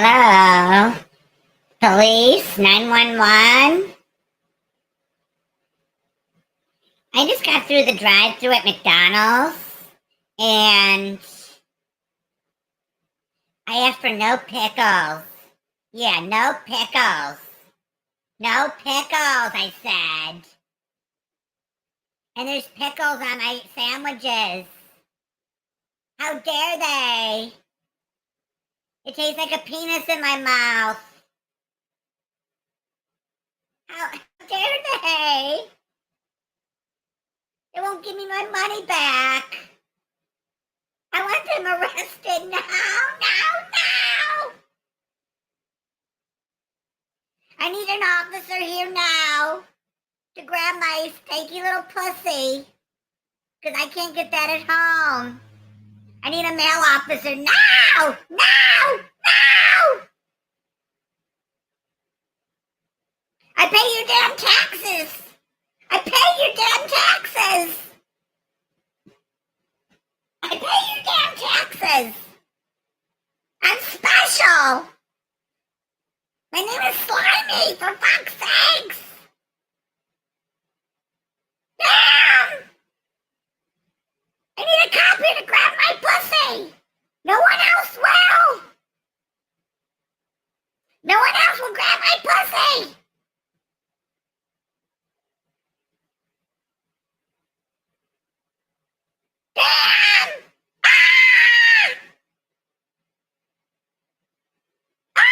Hello? Police? 911? I just got through the drive-thru at McDonald's, and I asked for no pickles. Yeah, no pickles. No pickles, I said. And there's pickles on my sandwiches. How dare they? It tastes like a penis in my mouth. How dare they? They won't give me my money back. I want them arrested now, now! I need an officer here now to grab my stanky little pussy, because I can't get that at home. I need a male officer now! Now! I pay your damn taxes! I pay your damn taxes! I pay your damn taxes! I'm special! My name is Slimy, for fuck's sakes! Damn! I need a cop here to grab my pussy! No one else will! No one else will grab my pussy! Damn! Ah! Ah!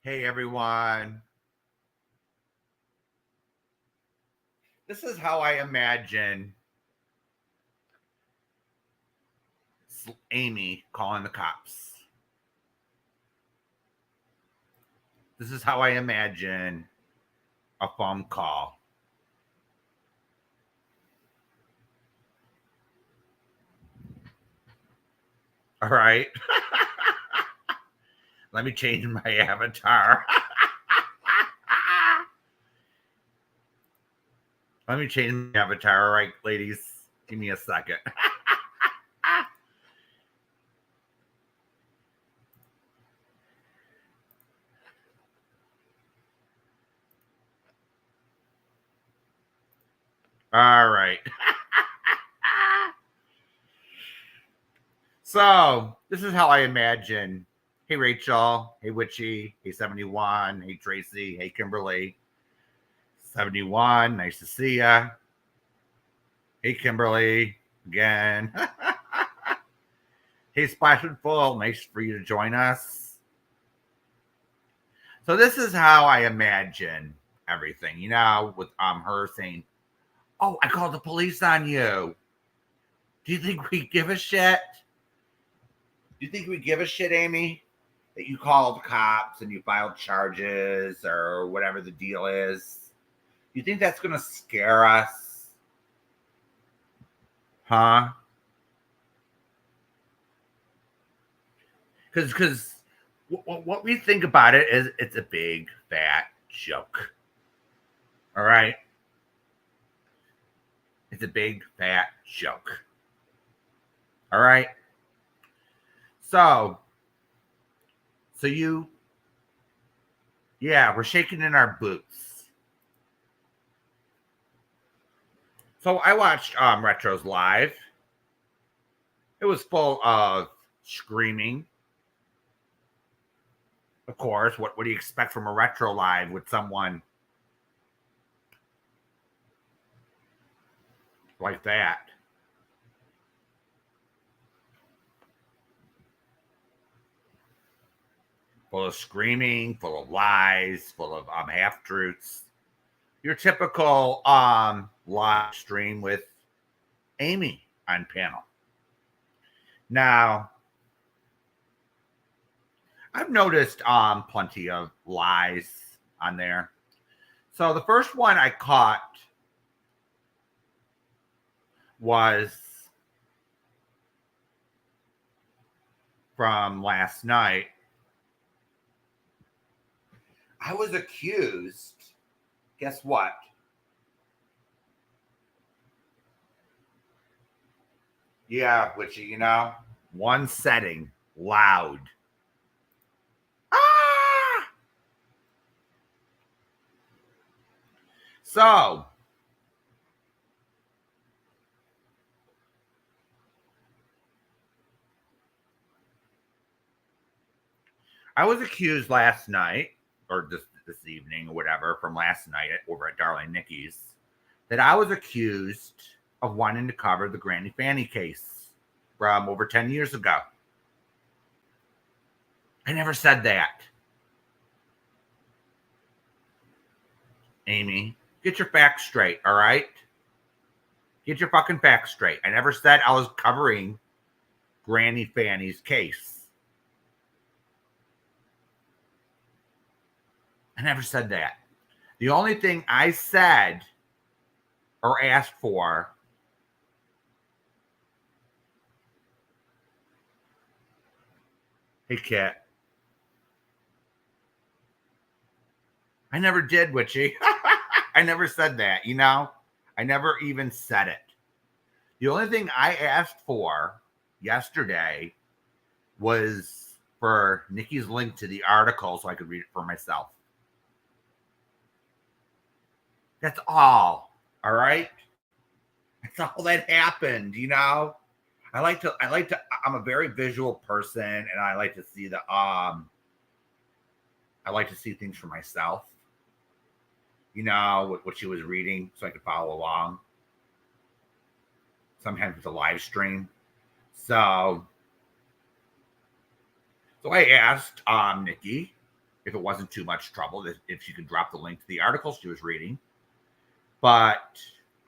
Hey everyone. This is how I imagine Amy calling the cops. This is how I imagine a phone call. All right. Let me change my avatar. Let me change my avatar. All right, ladies. Give me a second. All right. So, this is how I imagine. Hey, Rachel. Hey, Witchy. Hey, 71. Hey, Tracy. Hey, Kimberly. 71. Nice to see ya. Hey, Kimberly. Again. Hey, Splash and Full. Nice for you to join us. So, this is how I imagine everything. You know, with her saying, "Oh, I called the police on you. Do you think we give a shit? Do you think we give a shit, Amy? That you called the cops and you filed charges or whatever the deal is? Do you think that's going to scare us? Huh? Because what we think about it is it's a big, fat joke. All right? It's a big, fat joke. All right? So we're shaking in our boots. So I watched Retro's live. It was full of screaming. Of course, what do you expect from a Retro live with someone like that? Full of screaming, full of lies, full of half truths. Your typical live stream with Amy on panel. Now, I've noticed plenty of lies on there. So the first one I caught was from last night. I was accused. Guess what? Yeah, Witchy, you know, one setting, loud. Ah! So, I was accused last night, or this evening, or whatever, from last night over at Darling Nikki's, that I was accused of wanting to cover the Granny Fanny case from over 10 years ago. I never said that. Amy, get your facts straight, all right? Get your fucking facts straight. I never said I was covering Granny Fanny's case. I never said that. The only thing I said or asked for hey, Kit. I never did, Witchy. I never said that, you know? I never even said it. The only thing I asked for yesterday was for Nikki's link to the article so I could read it for myself. That's all. All right? That's all that happened, you know? I'm a very visual person and I like to see I like to see things for myself. You know, what she was reading so I could follow along. Sometimes it's a live stream. So I asked Nikki if it wasn't too much trouble, if she could drop the link to the article she was reading. But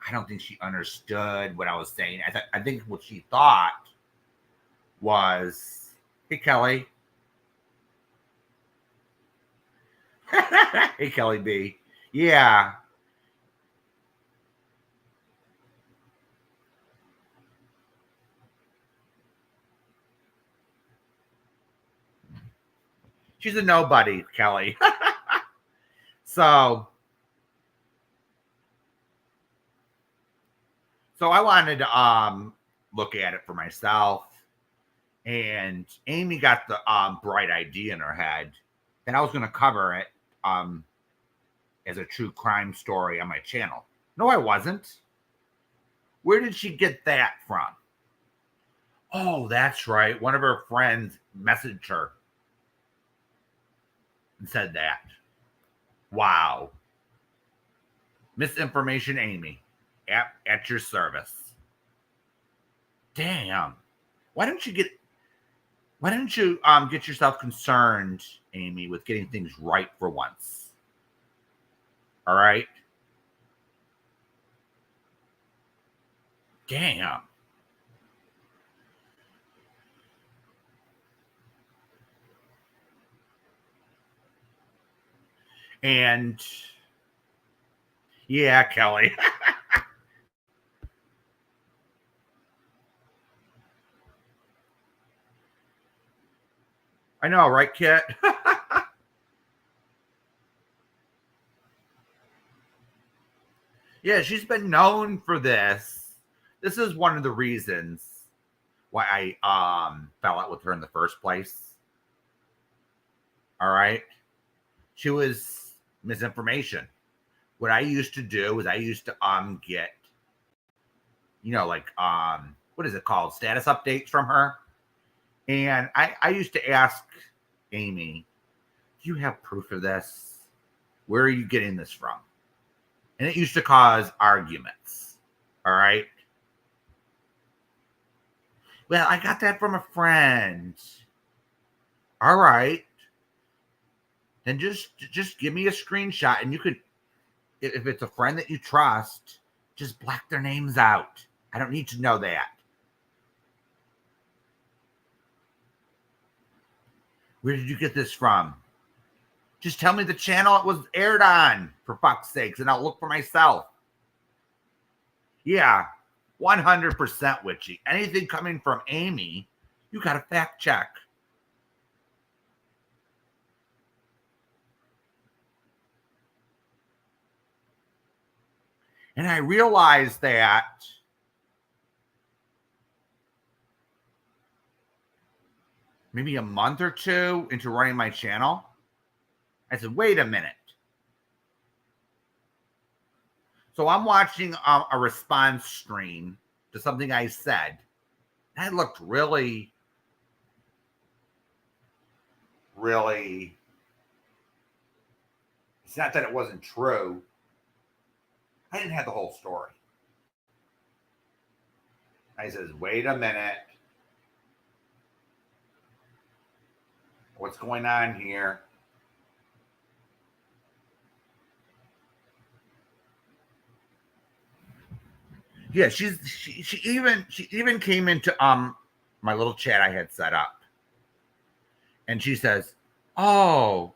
I don't think she understood what I was saying. I think what she thought was, hey, Kelly. Hey, Kelly B. Yeah. She's a nobody, Kelly. So I wanted to look at it for myself. And Amy got the bright idea in her head that I was going to cover it as a true crime story on my channel. No, I wasn't. Where did she get that from? Oh, that's right. One of her friends messaged her and said that. Wow. Misinformation Amy at your service. Damn. Why don't you get yourself concerned, Amy, with getting things right for once? All right? Damn. And yeah, Kelly. I know, right, Kit? Yeah, she's been known for this. This is one of the reasons why I fell out with her in the first place. All right. She was misinformation. What I used to do is I used to get, you know, like what is it called? Status updates from her. And I used to ask Amy, do you have proof of this? Where are you getting this from? And it used to cause arguments. All right. Well, I got that from a friend. All right. Then just give me a screenshot and you could, if it's a friend that you trust, just black their names out. I don't need to know that. Where did you get this from? Just tell me the channel it was aired on, for fuck's sakes, and I'll look for myself. Yeah, 100% witchy. Anything coming from Amy, you got to fact check. And I realized that maybe a month or two into running my channel, I said, wait a minute. So I'm watching a response stream to something I said. That looked really, really, it's not that it wasn't true. I didn't have the whole story. I says, wait a minute. What's going on here? Yeah, she even came into my little chat I had set up. And she says, "Oh,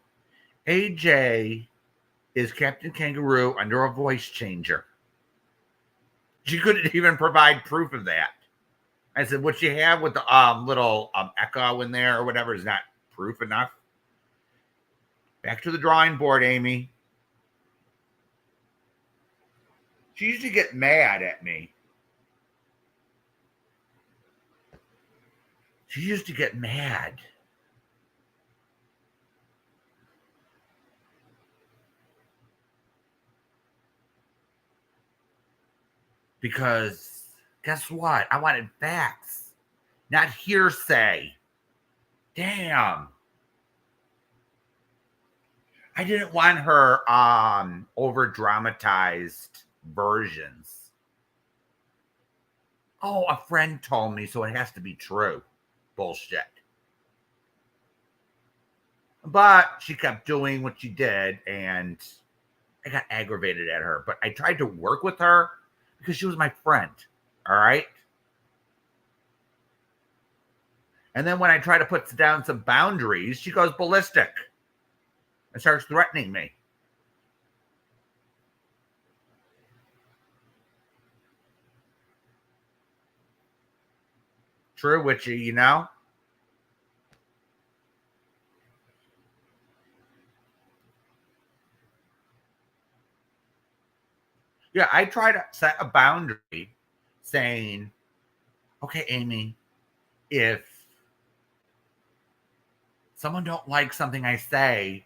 AJ is Captain Kangaroo under a voice changer." She couldn't even provide proof of that. I said, "What you have with the little echo in there or whatever is not proof enough." Back to the drawing board, Amy. She used to get mad at me. She used to get mad. Because guess what? I wanted facts, not hearsay. Damn. I didn't want her over dramatized versions. Oh, a friend told me, so it has to be true. Bullshit. But she kept doing what she did, and I got aggravated at her. But I tried to work with her because she was my friend. All right. And then when I try to put down some boundaries, she goes ballistic and starts threatening me. True, Witchy, you know? Yeah, I try to set a boundary saying, okay, Amy, if someone don't like something I say,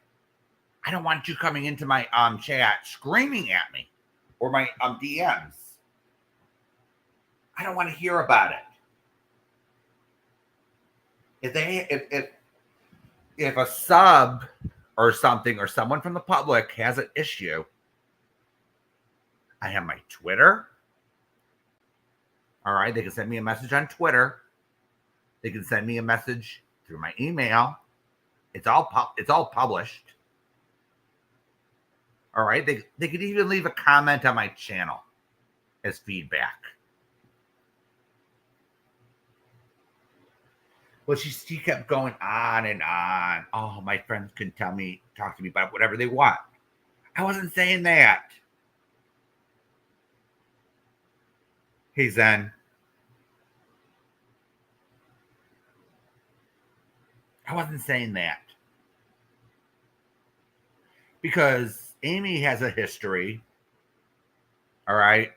I don't want you coming into my chat screaming at me or my DMs. I don't want to hear about it. If a sub or something or someone from the public has an issue, I have my Twitter. All right, they can send me a message on Twitter. They can send me a message through my email. It's all published. All right, they could even leave a comment on my channel as feedback. Well, she kept going on and on. Oh, my friends can talk to me about whatever they want. I wasn't saying that. Hey, Zen. I wasn't saying that. Because Amy has a history, all right,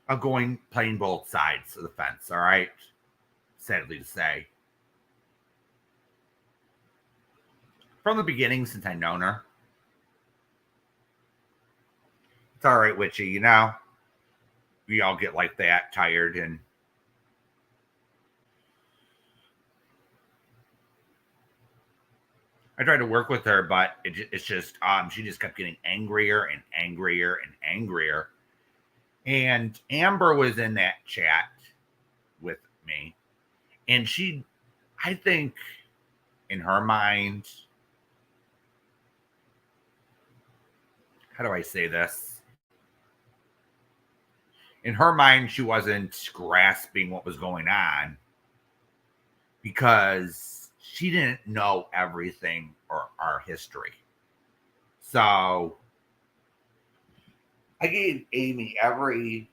of playing both sides of the fence, all right? Sadly to say. From the beginning, since I've known her. It's all right, Witchy, you know? We all get like that, tired, and I tried to work with her, but it's just she just kept getting angrier and angrier and angrier. And Amber was in that chat with me, and I think in her mind, how do I say this? In her mind, she wasn't grasping what was going on because she didn't know everything or our history. So I gave Amy every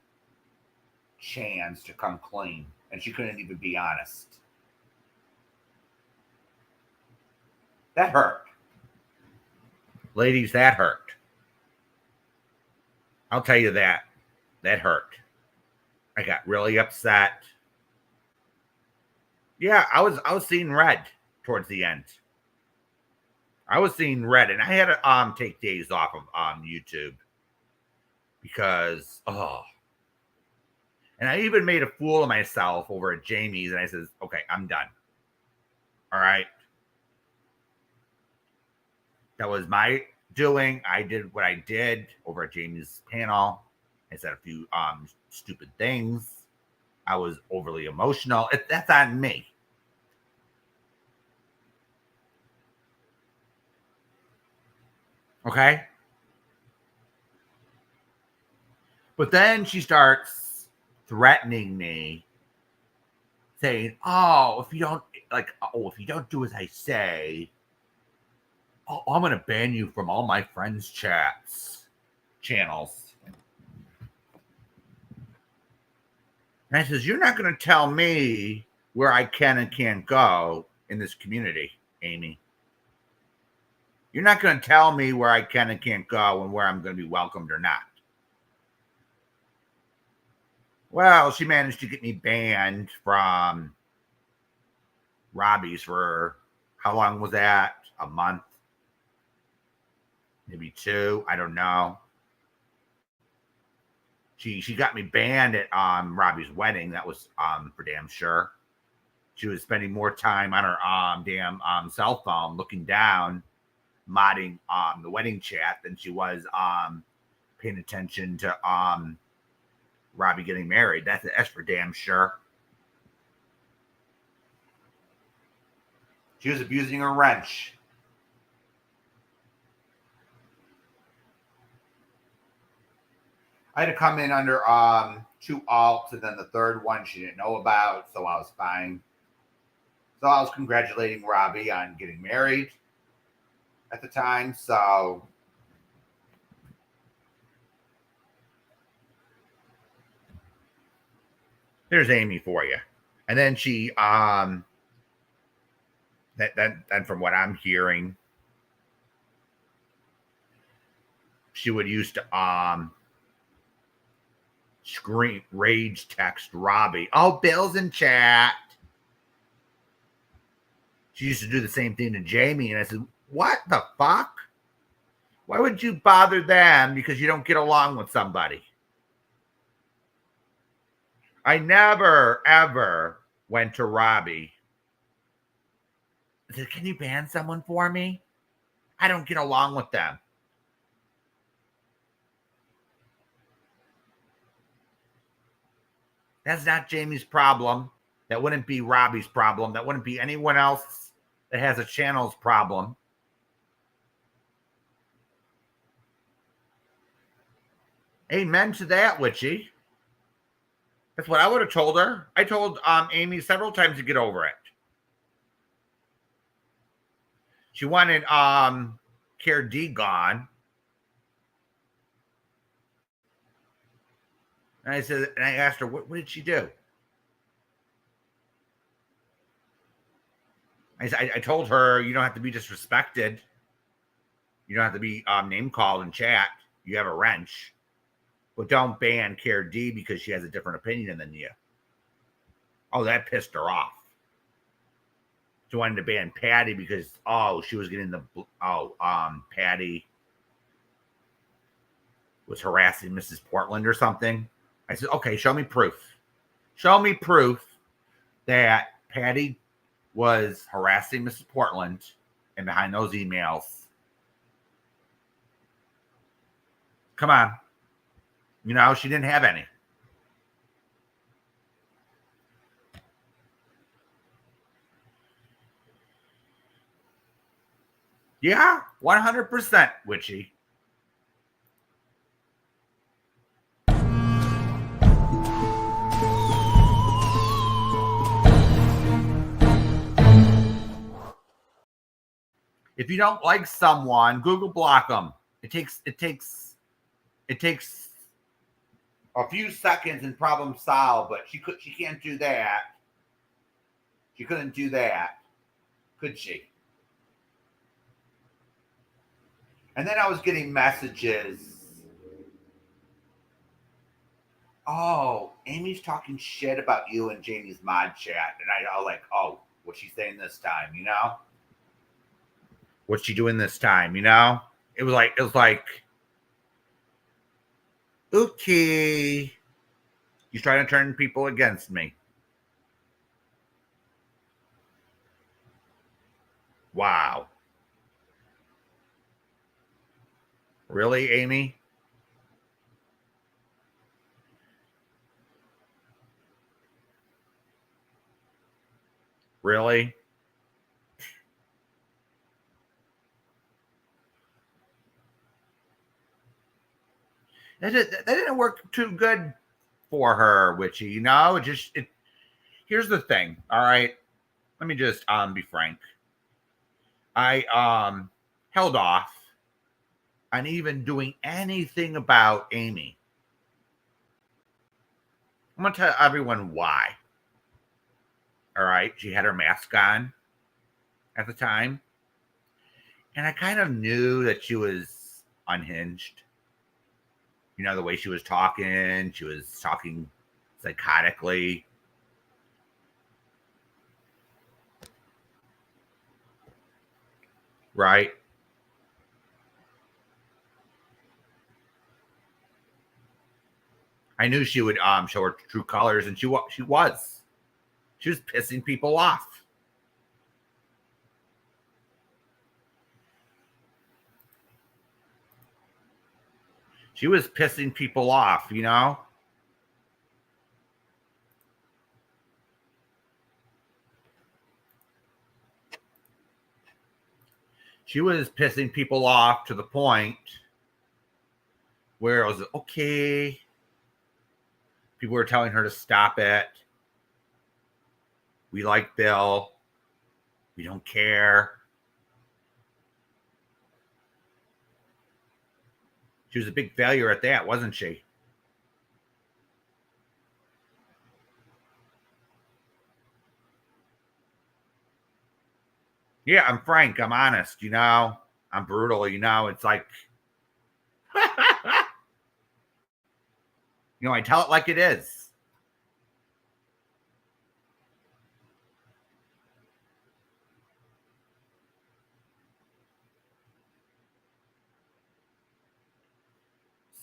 chance to come clean, and she couldn't even be honest. That hurt. Ladies, that hurt. I'll tell you that. That hurt. I got really upset. Yeah, I was seeing red towards the end. I was seeing red, and I had to take days off of YouTube because and I even made a fool of myself over at Jamie's, and I says, okay, I'm done. All right. That was my doing. I did what I did over at Jamie's panel. I said a few stupid things. I was overly emotional. That's on me. Okay. But then she starts threatening me, saying, if you don't do as I say, I'm gonna ban you from all my friends' channels. And I says, you're not gonna tell me where I can and can't go in this community, Amy. You're not gonna tell me where I can and can't go and where I'm gonna be welcomed or not. Well, she managed to get me banned from Robbie's for how long was that? A month? Maybe 2. I don't know. She got me banned at Robbie's wedding. That was for damn sure. She was spending more time on her damn cell phone looking down, modding the wedding chat than she was paying attention to Robbie getting married. That's for damn sure. She was abusing her wrench. I had to come in under 2 alts, and then the third one she didn't know about, so I was fine. So I was congratulating Robbie on getting married at the time. So there's Amy for you. And then she then from what I'm hearing, she would used to scream, rage text Robbie. Oh, Bill's in chat. She used to do the same thing to Jamie, and I said, what the fuck? Why would you bother them because you don't get along with somebody? I never, ever went to Robbie. I said, can you ban someone for me? I don't get along with them. That's not Jamie's problem. That wouldn't be Robbie's problem. That wouldn't be anyone else that has a channel's problem. Amen to that, Witchy. That's what I would have told her. I told Amy several times to get over it. She wanted Care D gone. And I said, and I asked her, what did she do? I told her, you don't have to be disrespected. You don't have to be name called in chat. You have a wrench. But don't ban Care D because she has a different opinion than you. Oh, that pissed her off. She wanted to ban Patty because, she was getting Patty was harassing Mrs. Portland or something. I said, okay, show me proof. Show me proof that Patty was harassing Mrs. Portland and behind those emails. Come on. She didn't have any. Yeah, 100% Witchy. If you don't like someone, Google block them. It takes a few seconds and problem solved, but she can't do that. She couldn't do that, could she? And then I was getting messages oh, Amy's talking shit about you in Jamie's mod chat. And I was like, oh, what's she saying this time, you know? What's she doing this time, you know? It was like, okay. He's trying to turn people against me. Wow. Really, Amy? Really? That didn't work too good for her, Witchy. You know, here's the thing. All right. Let me just be frank. I held off on even doing anything about Amy. I'm gonna tell everyone why. All right. She had her mask on at the time. And I kind of knew that she was unhinged. You know, the way she was talking psychotically. Right? I knew she would show her true colors, and she was. She was pissing people off. She was pissing people off, you know? She was pissing people off to the point where it was okay. People were telling her to stop it. We like Bill. We don't care. She was a big failure at that, wasn't she? Yeah, I'm frank. I'm honest, you know? I'm brutal, you know? It's like, you know, I tell it like it is.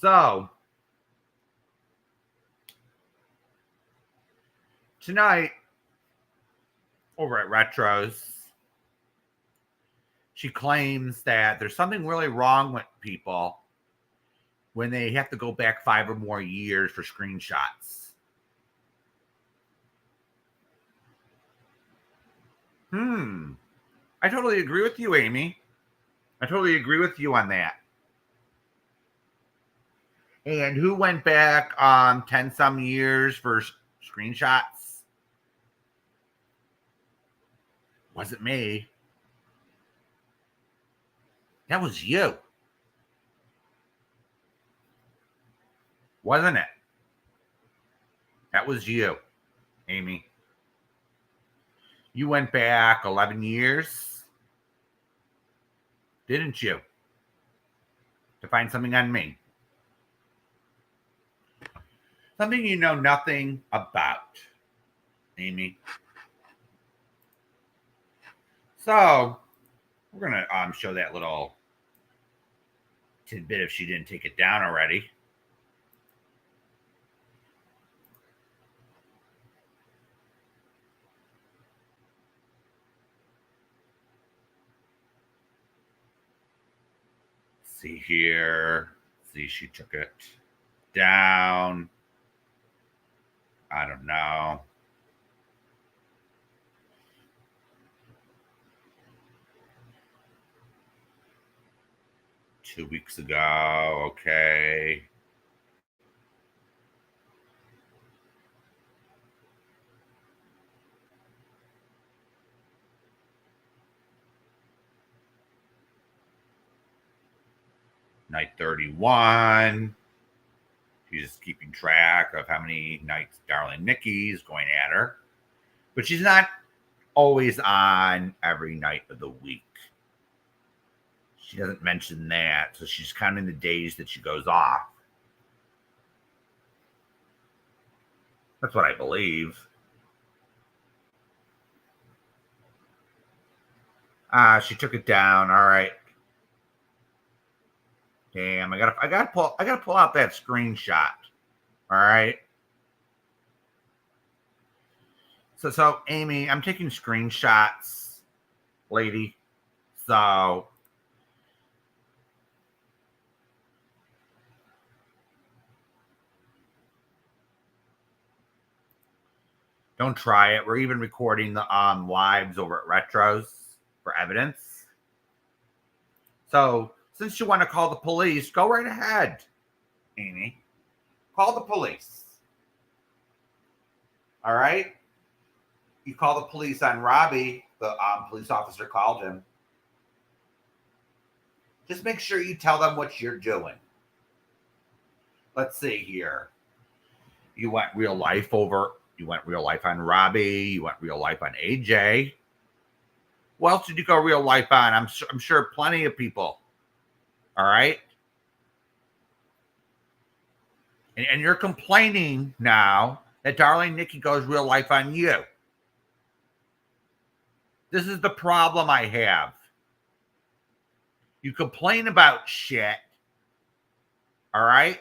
So, tonight, over at Retros, she claims that there's something really wrong with people when they have to go back 5 or more years for screenshots. I totally agree with you, Amy. I totally agree with you on that. And who went back 10 some years for screenshots? Wasn't me. That was you. Wasn't it? That was you, Amy. You went back 11 years, didn't you? To find something on me. Something you know nothing about, Amy. So, we're going to show that little tidbit if she didn't take it down already. See here. See, she took it down. I don't know. Two weeks ago. Okay. Night 31. She's keeping track of how many nights Darling Nikki's going at her. But she's not always on every night of the week. She doesn't mention that. So she's counting the days that she goes off. That's what I believe. She took it down. All right. Damn, I gotta pull out that screenshot. All right. So Amy, I'm taking screenshots, lady. So don't try it. We're even recording the lives over at Retros for evidence. So since you want to call the police, go right ahead, Amy. Call the police. All right. You call the police on Robbie. The police officer called him. Just make sure you tell them what you're doing. Let's see here. You went real life on Robbie. You went real life on AJ. What else did you go real life on? I'm sure plenty of people. All right. And you're complaining now that darling Nikki goes real life on you. This is the problem I have. You complain about shit, all right,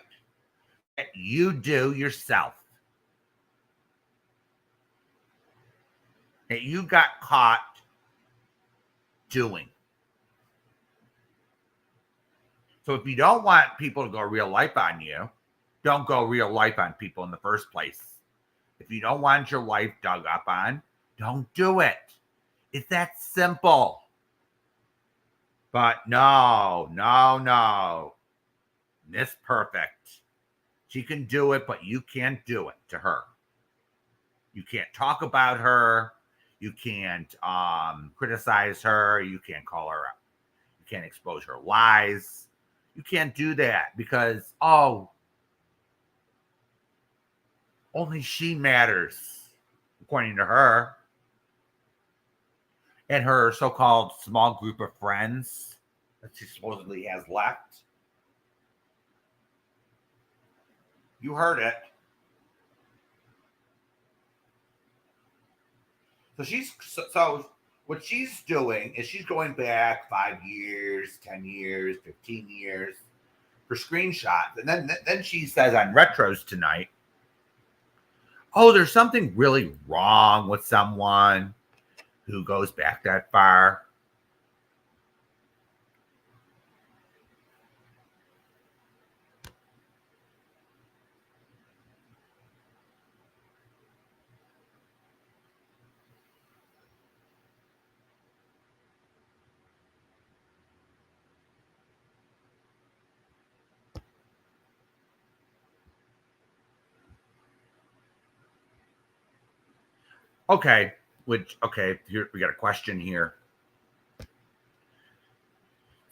that you do yourself. That you got caught doing. So if you don't want people to go real life on you, don't go real life on people in the first place. If you don't want your life dug up on, don't do it. It's that simple. But no. Miss Perfect. She can do it, but you can't do it to her. You can't talk about her. You can't criticize her. You can't call her out. You can't expose her lies. You can't do that because, only she matters, according to her. And her so-called small group of friends that she supposedly has left. You heard it. So what she's doing is she's going back 5 years, 10 years, 15 years for screenshots. And then she says on Retros tonight, there's something really wrong with someone who goes back that far. Okay, here we got a question here.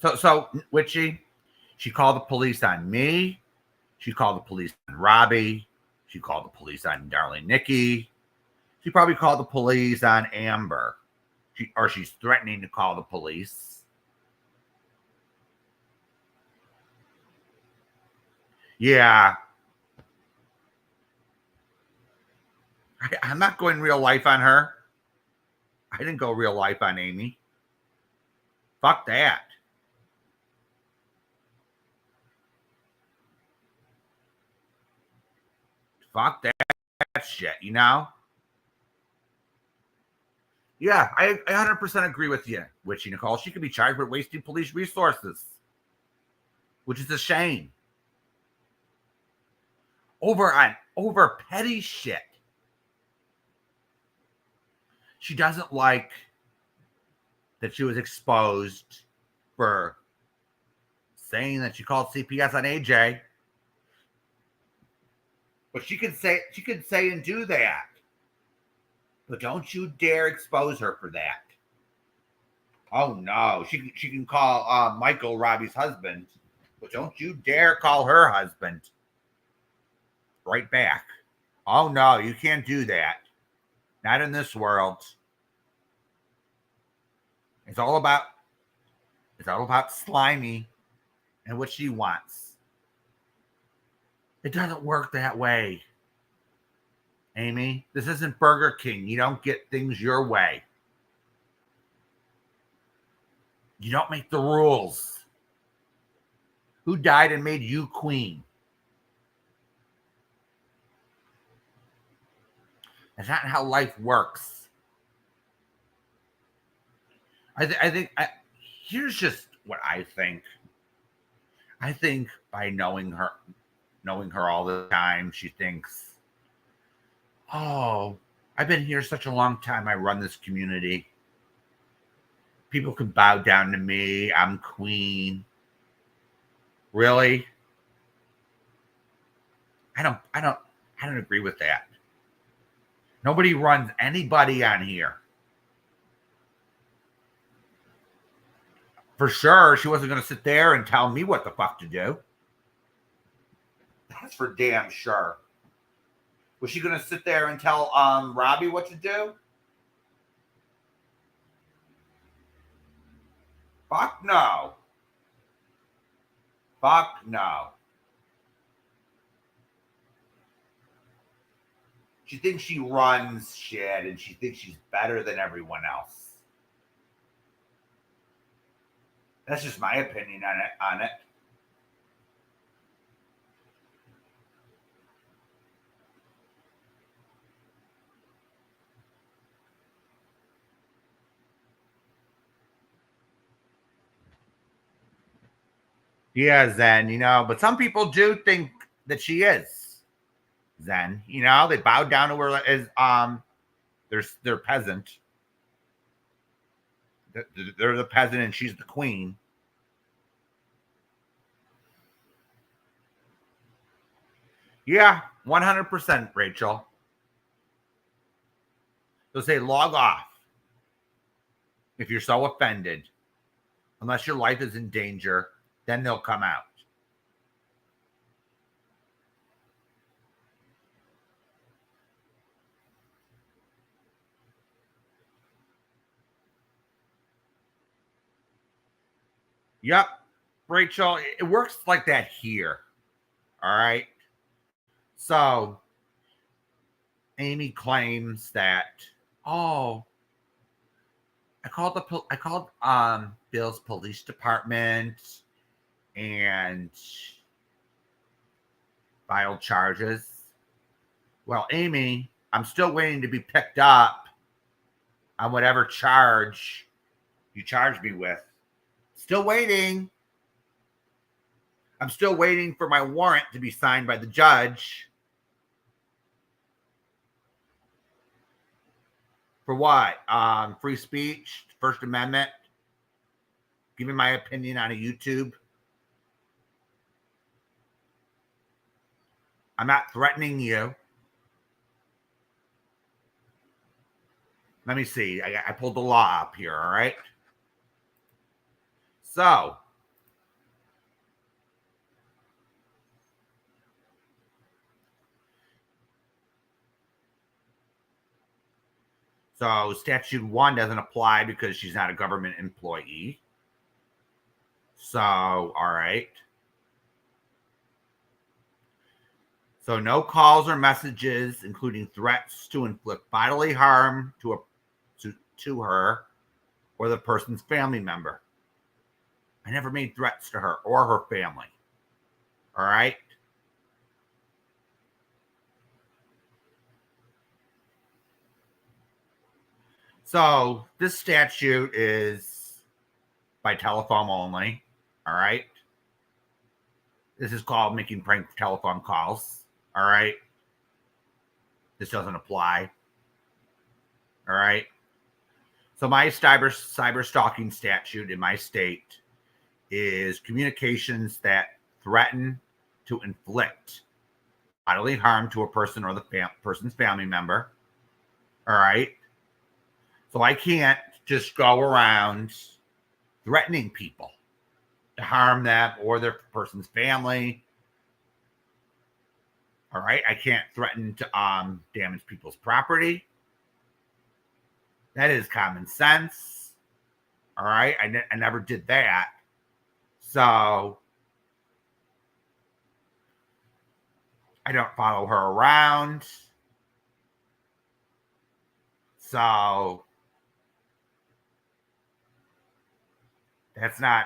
So Witchy, she called the police on me. She called the police on Robbie. She called the police on darling Nikki. She probably called the police on Amber. She's threatening to call the police. Yeah. I'm not going real life on her. I didn't go real life on Amy. Fuck that. Fuck that shit, you know? Yeah, I 100% agree with you, Witchy Nicole. She could be charged with wasting police resources, which is a shame. Over petty shit. She doesn't like that she was exposed for saying that she called CPS on AJ. But she could say and do that. But don't you dare expose her for that. Oh no, she can call Michael, Robbie's husband, but don't you dare call her husband right back. Oh no, you can't do that. Not in this world. It's all about Slimy and what she wants. It doesn't work that way. Amy, this isn't Burger King. You don't get things your way. You don't make the rules. Who died and made you queen? That's not how life works. Here's just what I think. I think by knowing her all the time, she thinks, oh, I've been here such a long time. I run this community. People can bow down to me. I'm queen. Really? I don't agree with that. Nobody runs anybody on here. For sure, she wasn't going to sit there and tell me what the fuck to do. That's for damn sure. Was she going to sit there and tell Robbie what to do? Fuck no. Fuck no. She thinks she runs shit and she thinks she's better than everyone else. That's just my opinion on it. Yeah, Zen, but some people do think that she is Zen. They bow down to her as they're peasant. They're the peasant and she's the queen. Yeah, 100%, Rachel. They'll say log off if you're so offended. Unless your life is in danger, then they'll come out. Yep, Rachel, it works like that here. All right. So Amy claims that, oh, I called Bill's police department and filed charges. Well, Amy, I'm still waiting to be picked up on whatever charge you charged me with. Still waiting. I'm still waiting for my warrant to be signed by the judge. For what? Free speech, First Amendment, giving my opinion on a YouTube. I'm not threatening you. Let me see. I pulled the law up here, all right? So statute 1 doesn't apply because she's not a government employee. So, all right. So no calls or messages, including threats to inflict bodily harm to her or the person's family member. I never made threats to her or her family. All right. So this statute is by telephone only. All right. This is called making prank telephone calls. All right. This doesn't apply. All right. So my cyber stalking statute in my state is communications that threaten to inflict bodily harm to a person or the person's family member. All right. So I can't just go around threatening people to harm them or their person's family. All right. I can't threaten to damage people's property. That is common sense. All right. I never did that. So I don't follow her around. So that's not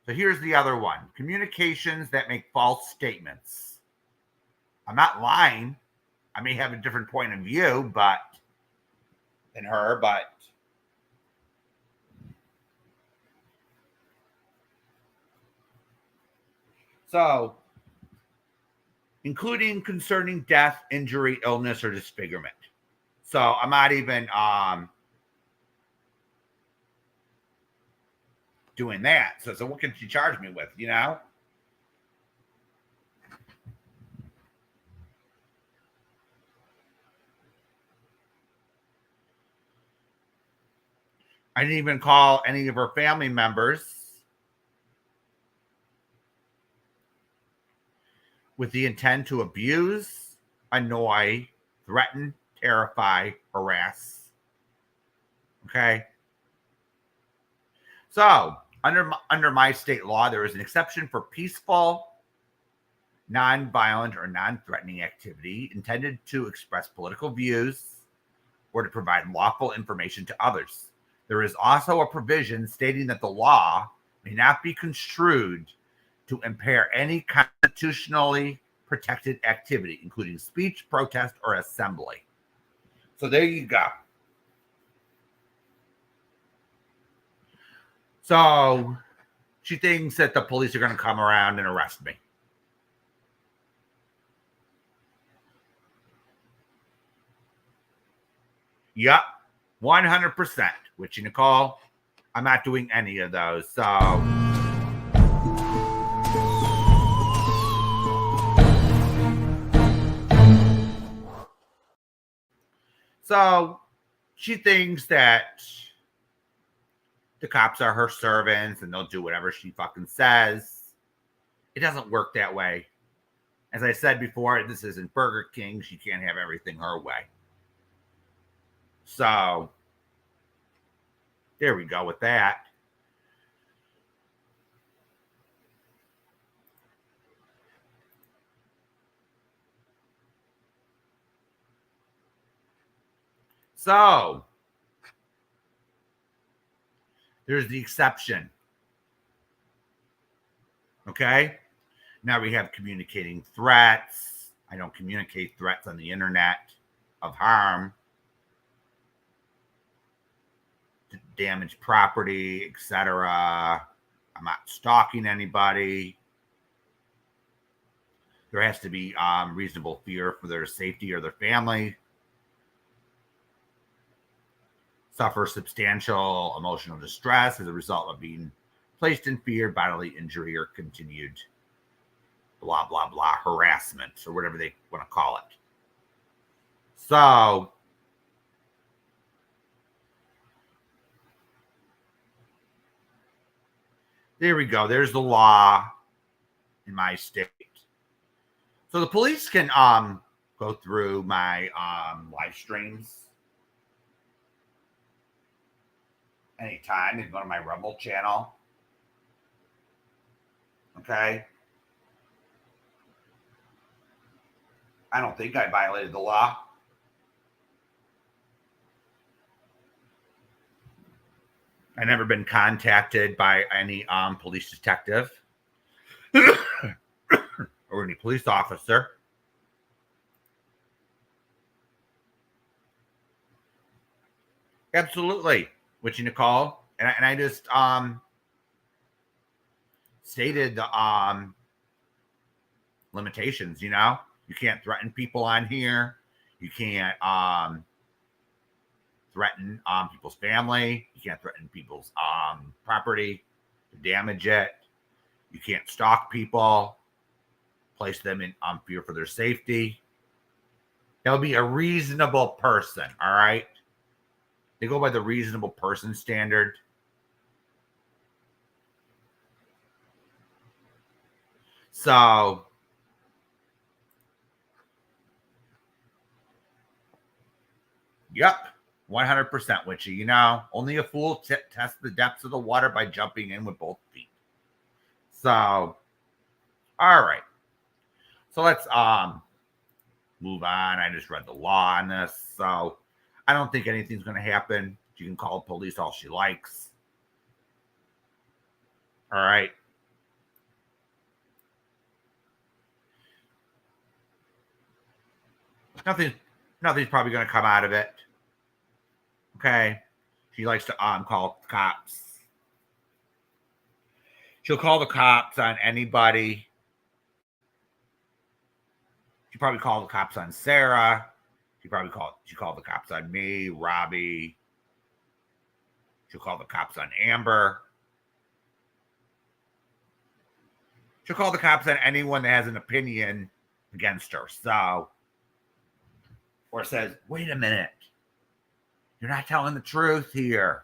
so here's the other one. Communications that make false statements. I'm not lying. I may have a different point of view, but than her, but so including concerning death, injury, illness, or disfigurement. So I'm not even doing that. So what can she charge me with, you know? I didn't even call any of her family members with the intent to abuse, annoy, threaten, terrify, harass. Okay. So under my state law, there is an exception for peaceful, non-violent, or non-threatening activity intended to express political views or to provide lawful information to others. There is also a provision stating that the law may not be construed to impair any constitutionally protected activity, including speech, protest, or assembly. So there you go. So she thinks that the police are going to come around and arrest me. Yep, 100%. Which, Nicole, I'm not doing any of those. So she thinks that the cops are her servants and they'll do whatever she fucking says. It doesn't work that way. As I said before, this isn't Burger King. She can't have everything her way. So there we go with that. So there's the exception. Okay. Now we have communicating threats. I don't communicate threats on the internet of harm, to damage property, etc. I'm not stalking anybody. There has to be reasonable fear for their safety or their family. Suffer substantial emotional distress as a result of being placed in fear, bodily injury, or continued blah, blah, blah, harassment, or whatever they want to call it. So there we go. There's the law in my state. So the police can go through my live streams anytime. They can go to my Rumble channel. Okay. I don't think I violated the law. I've never been contacted by any police detective or any police officer. Absolutely. Which you Nicole, and I just stated the limitations. You know, you can't threaten people on here. You can't threaten people's family. You can't threaten people's property to damage it. You can't stalk people, place them in fear for their safety. They'll be a reasonable person. All right. They go by the reasonable person standard. So yep, 100% Witchy. You know, only a fool tests the depths of the water by jumping in with both feet. So, all right. So let's move on. I just read the law on this. So I don't think anything's going to happen. She can call the police all she likes. All right. Nothing's probably going to come out of it. Okay. She likes to call the cops. She'll call the cops on anybody. She probably called the cops on Sarah. She called the cops on me, Robbie. She'll call the cops on Amber. She'll call the cops on anyone that has an opinion against her. So, or says, wait a minute. You're not telling the truth here.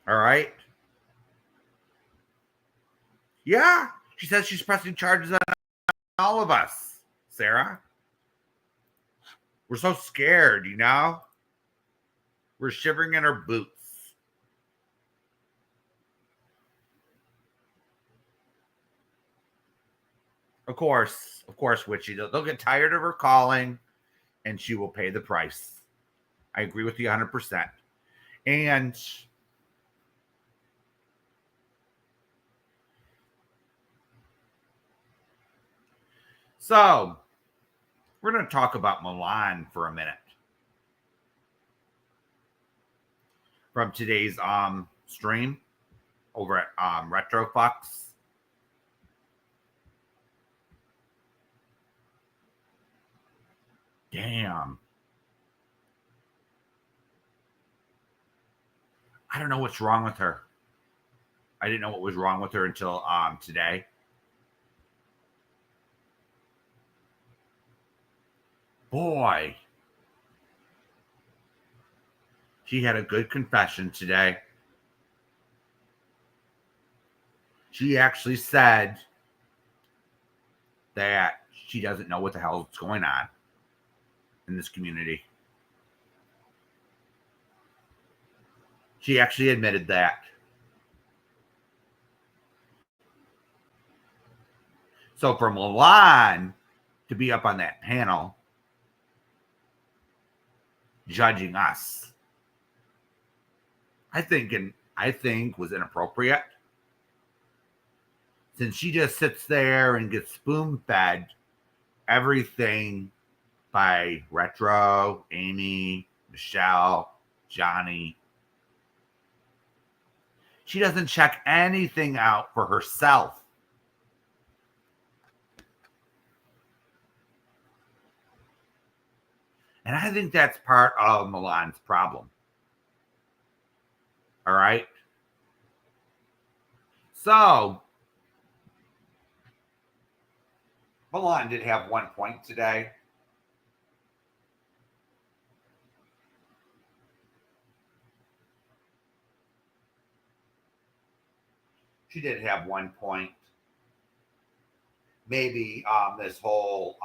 All right. Yeah. She says she's pressing charges on all of us, Sarah. We're so scared, you know? We're shivering in our boots. Of course, Witchy. They'll get tired of her calling and she will pay the price. I agree with you 100%. And so we're going to talk about Milan for a minute. From today's stream over at RetroFox. Damn. I don't know what's wrong with her. I didn't know what was wrong with her until today. Boy. She had a good confession today. She actually said that she doesn't know what the hell is going on in this community. She actually admitted that. So for Milan to be up on that panel judging us, I think was inappropriate. Since she just sits there and gets spoon-fed everything by Retro, Amy, Michelle, Johnny. She doesn't check anything out for herself. And I think that's part of Milan's problem. All right? So, Milan did have 1 point today. She did have 1 point. Maybe this whole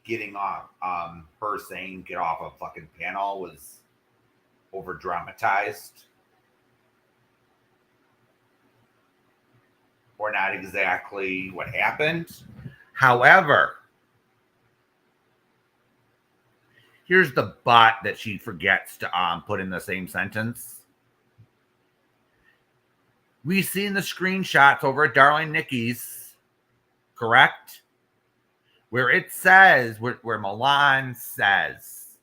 getting off, her saying get off a fucking panel was over dramatized. Or not exactly what happened. However, here's the but that she forgets to put in the same sentence. We've seen the screenshots over at Darling Nikki's, correct? Where it says, where Milan says,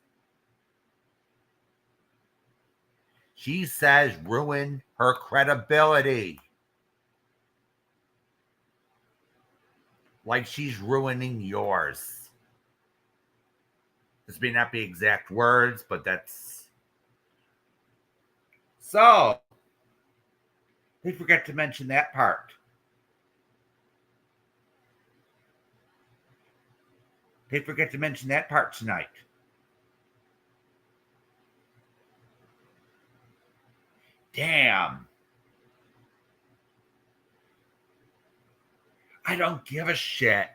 she says ruin her credibility. Like she's ruining yours. This may not be exact words, but that's... So, they forget to mention that part. They forget to mention that part tonight. Damn. I don't give a shit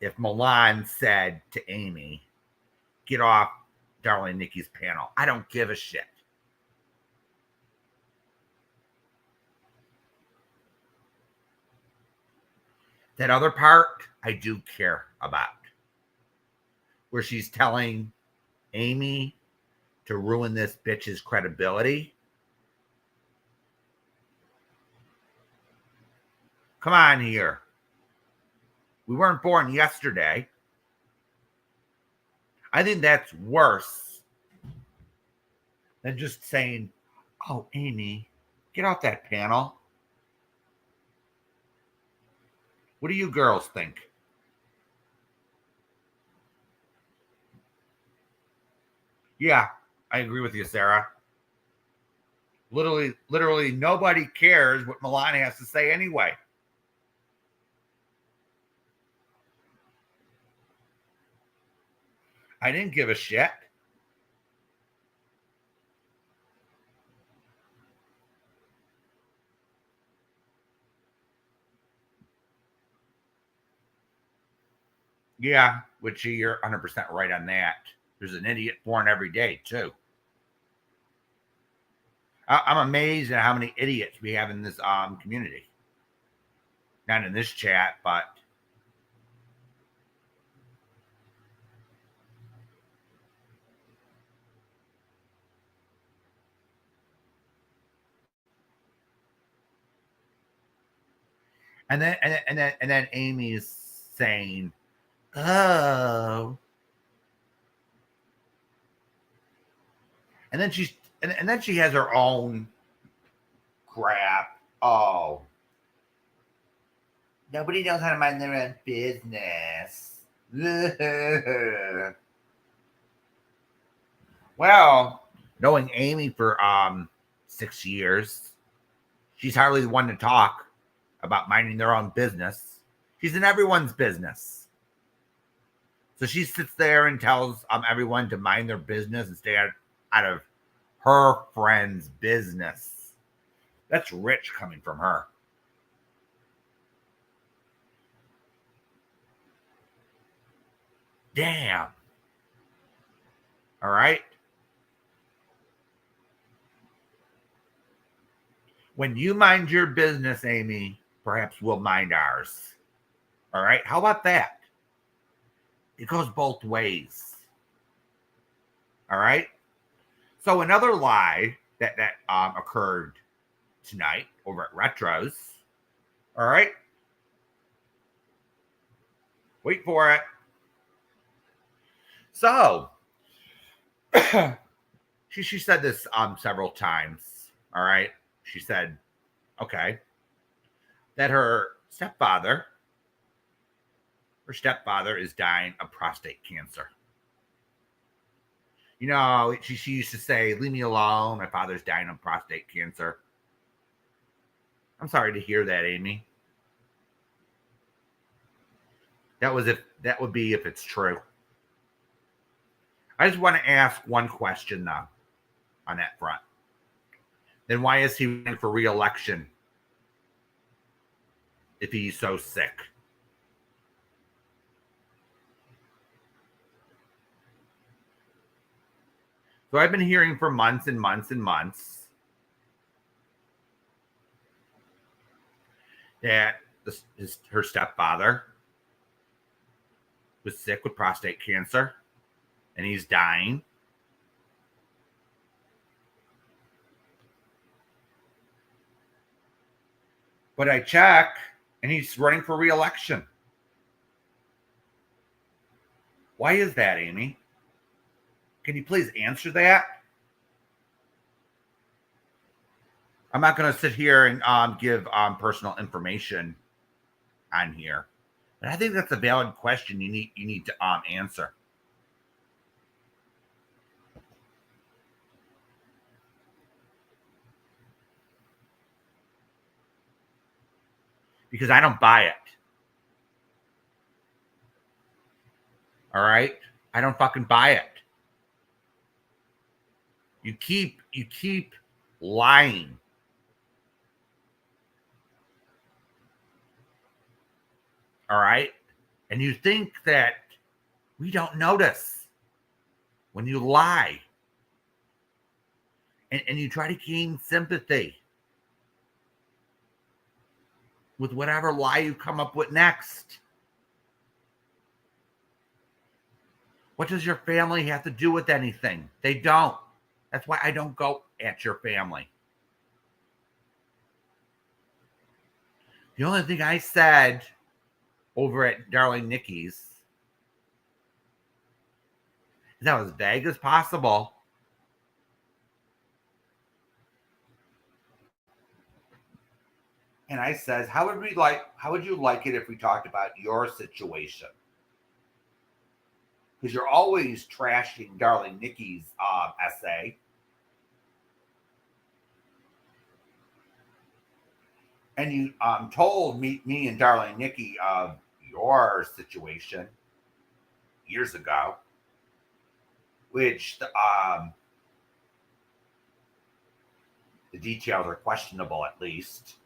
if Milan said to Amy, get off Darling Nikki's panel. I don't give a shit. That other part, I do care about. Where she's telling Amy to ruin this bitch's credibility. Come on here. We weren't born yesterday. I think that's worse than just saying, oh, Amy, get off that panel. What do you girls think? Yeah, I agree with you, Sarah. Literally nobody cares what Milan has to say anyway. I didn't give a shit. Yeah, which you're 100% right on that. There's an idiot born every day, too. I'm amazed at how many idiots we have in this community. Not in this chat, but and then Amy's saying, "Oh," and then she has her own crap. Oh, nobody knows how to mind their own business. Well, knowing Amy for 6 years, she's hardly the one to talk about minding their own business. She's in everyone's business. So she sits there and tells everyone to mind their business and stay out of her friend's business. That's rich coming from her. Damn. All right. When you mind your business, Amy, perhaps we'll mind ours. All right. How about that? It goes both ways. All right. So another lie that occurred tonight over at Retros. All right. Wait for it. So she said this several times. All right. She said, okay, that her stepfather is dying of prostate cancer. You know, she used to say, leave me alone. My father's dying of prostate cancer. I'm sorry to hear that, Amy. That would be if it's true. I just want to ask one question though on that front. Then why is he running for re-election if he's so sick? So I've been hearing for months and months and months that her stepfather was sick with prostate cancer and he's dying. But I check and he's running for re-election. Why is that, Amy? Can you please answer that? I'm not going to sit here and give personal information on here, but I think that's a valid question you need to answer. Because I don't buy it. All right? I don't fucking buy it. You keep lying. All right? And you think that we don't notice when you lie. And you try to gain sympathy. with whatever lie you come up with next. What does your family have to do with anything? They don't. That's why I don't go at your family. The only thing I said over at Darling Nikki's is that was vague as possible. And I says, how would you like it if we talked about your situation? Because you're always trashing Darling Nikki's essay. And you told me and Darling Nikki of your situation years ago, which the details are questionable at least.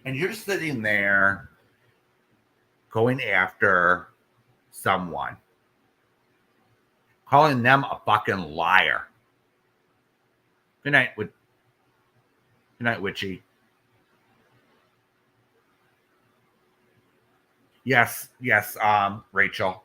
And you're sitting there going after someone, calling them a fucking liar. Good night, Witchy. Yes, Rachel.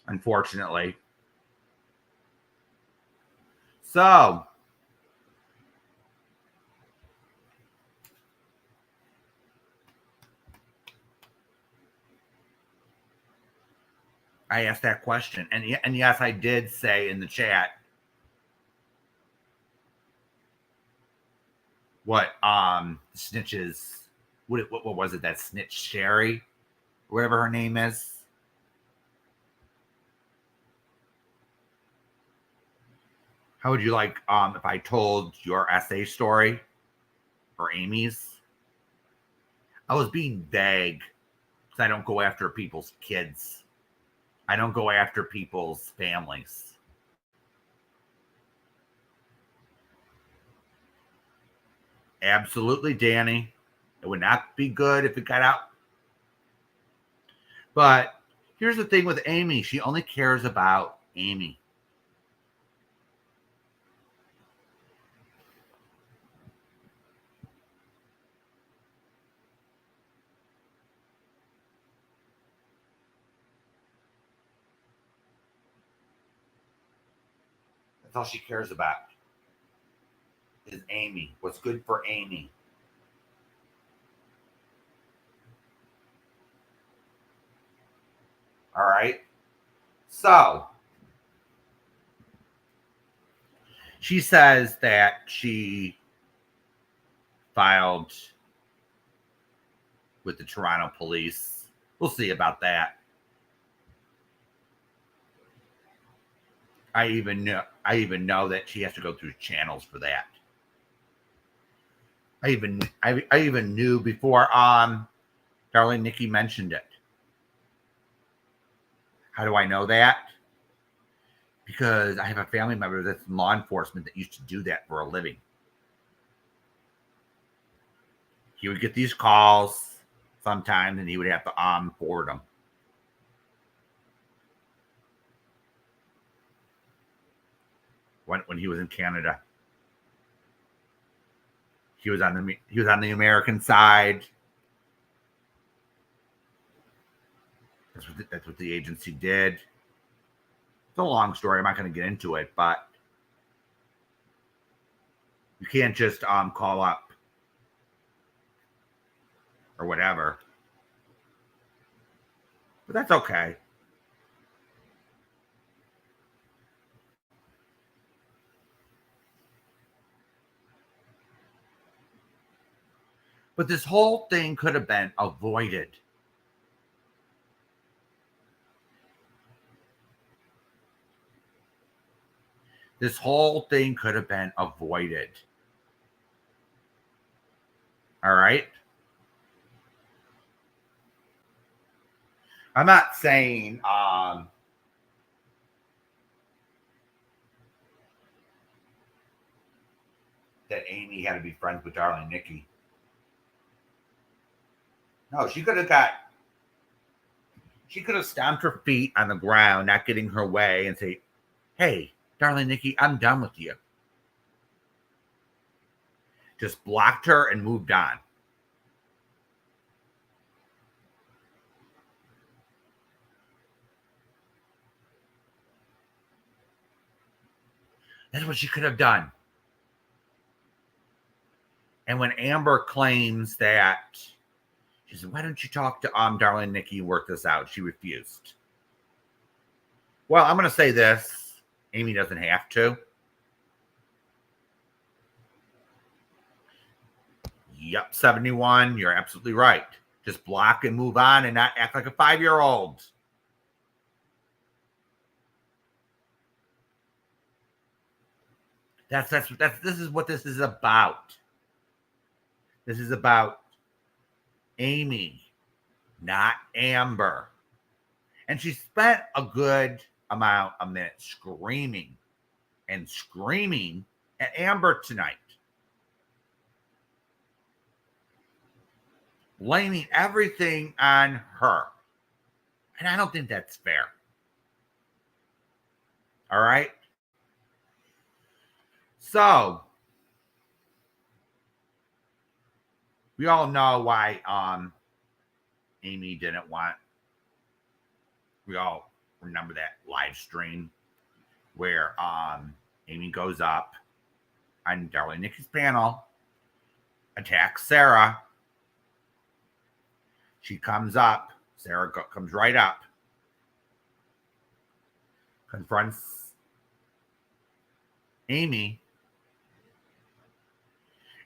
Unfortunately. So, I asked that question, and yes, I did say in the chat what snitches. What was it? That snitch Sherry, whatever her name is. How would you like if I told your essay story or Amy's? I was being vague because I don't go after people's kids. I don't go after people's families. Absolutely, Danny. It would not be good if it got out. But here's the thing with Amy. She only cares about Amy. That's all she cares about is Amy. What's good for Amy. All right. So she says that she filed with the Toronto police. We'll see about that. I even know that she has to go through channels for that. I even knew before Darling Nikki mentioned it. How do I know that? Because I have a family member that's in law enforcement that used to do that for a living. He would get these calls sometimes and he would have to forward them. When he was in Canada. He was on the American side. That's what the agency did. It's a long story. I'm not going to get into it, but you can't just call up or whatever. But that's okay. But this whole thing could have been avoided. This whole thing could have been avoided. All right? I'm not saying that Amy had to be friends with Darling Nikki. No, she could have stomped her feet on the ground, not getting her way, and say, "Hey, Darling Nikki, I'm done with you." Just blocked her and moved on. That's what she could have done. And when Amber claims that, she said, "Why don't you talk to Darling Nikki and work this out?" She refused. Well, I'm going to say this. Amy doesn't have to. Yep, 71. You're absolutely right. Just block and move on and not act like a 5-year-old. This is what this is about. This is about Amy, not Amber. And she spent a good amount of minutes screaming and screaming at Amber tonight, blaming everything on her. And I don't think that's fair. All right. So we all know why Amy didn't want. We all remember that live stream where Amy goes up on Darling Nikki's panel, attacks Sarah. She comes up. Sarah comes right up, confronts Amy,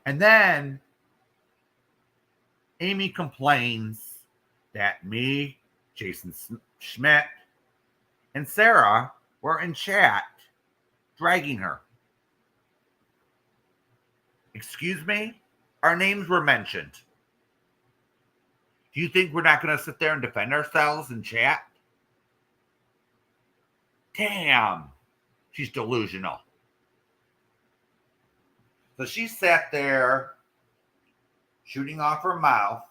and then Amy complains that me, Jason Schmidt, and Sarah were in chat dragging her. Excuse me? Our names were mentioned. Do you think we're not going to sit there and defend ourselves in chat? Damn, she's delusional. So she sat there shooting off her mouth.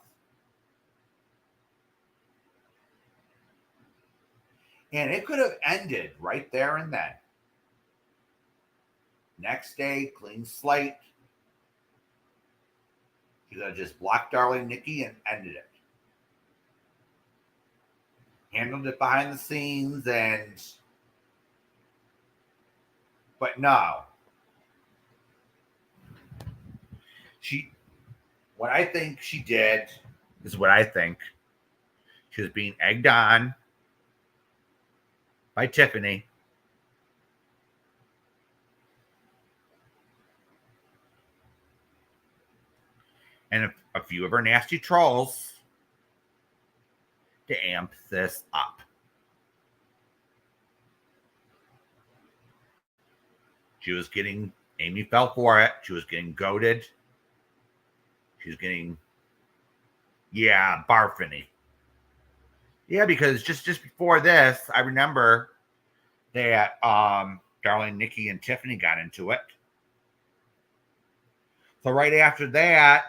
And it could have ended right there and then. Next day, clean slate. She could have just blocked Darling Nikki and ended it. Handled it behind the scenes but no. What I think she did is what I think. She was being egged on by Tiffany. And a few of her nasty trolls to amp this up. Amy fell for it. She was getting goaded. She was getting, barfiny. Yeah, because just before this, I remember that Darling Nikki and Tiffany got into it. So right after that,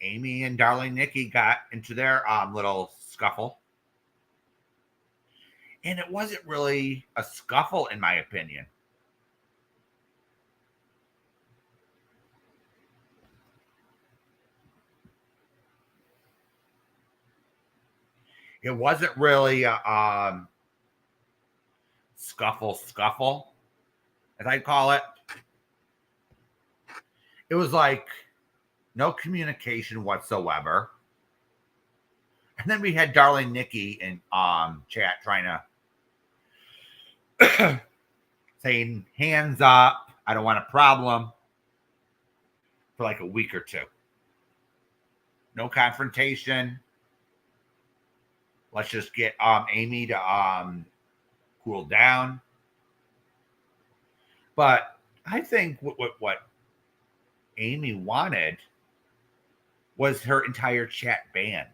Amy and Darling Nikki got into their little scuffle. And it wasn't really a scuffle, in my opinion. It wasn't really a scuffle, as I call it. It was like no communication whatsoever. And then we had Darling Nikki in chat trying to saying, "Hands up, I don't want a problem," for like a week or two. No confrontation. Let's just get Amy to cool down. But I think what Amy wanted was her entire chat banned.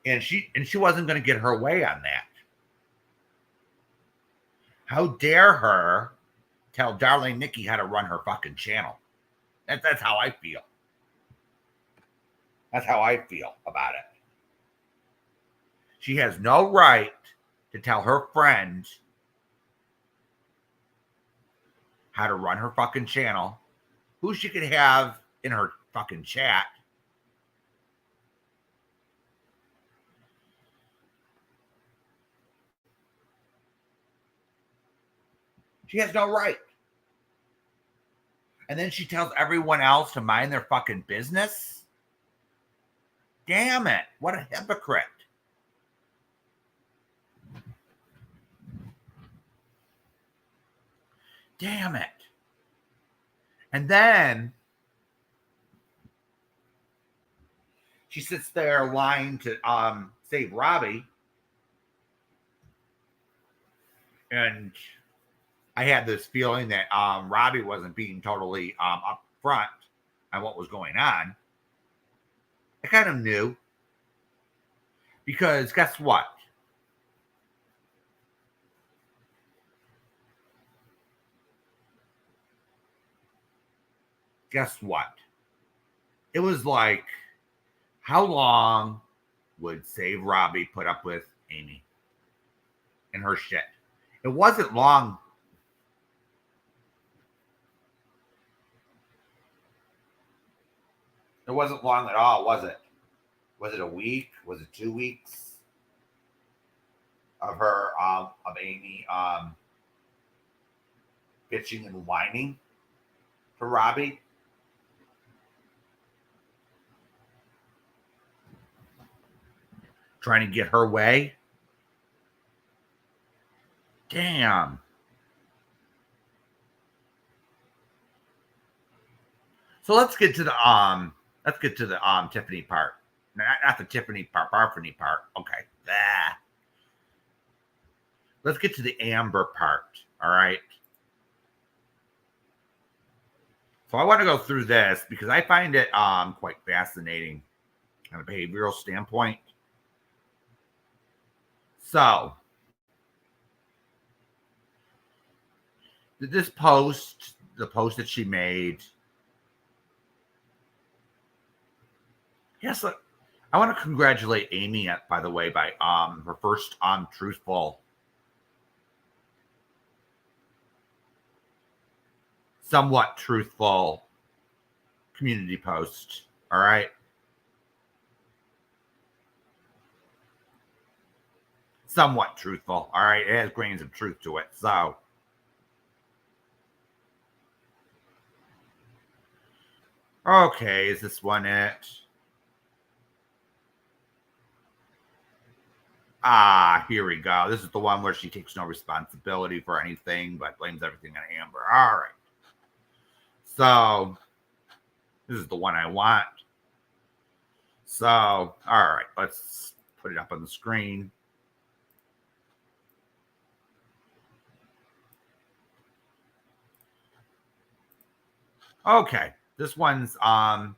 And she wasn't going to get her way on that. How dare her tell Darlene Nikki how to run her fucking channel. That's how I feel. That's how I feel about it. She has no right to tell her friend how to run her fucking channel, who she could have in her fucking chat. She has no right. And then she tells everyone else to mind their fucking business. Damn it. What a hypocrite. Damn it. And then she sits there lying to save Robbie. And I had this feeling that Robbie wasn't being totally upfront on what was going on. I kind of knew. Because guess what? Guess what? It was like, how long would Save Robbie put up with Amy and her shit? It wasn't long. It wasn't long at all, was it? Was it a week? Was it 2 weeks of her, of Amy, bitching and whining to Robbie? Trying to get her way? Damn. So let's get to the Tiffany part. Not the Tiffany part, Barfany part. Okay. Ah. Let's get to the Amber part. All right. So I want to go through this because I find it quite fascinating on a behavioral standpoint. So this post, the post that she made, yes, I want to congratulate Amy, by the way, by her first truthful, somewhat truthful community post. All right. Somewhat truthful. All right. It has grains of truth to it. So okay, is this one it? Here we go. This is the one where she takes no responsibility for anything but blames everything on Amber. All right. So this is the one I want. So, all right, let's put it up on the screen. Okay, this one's so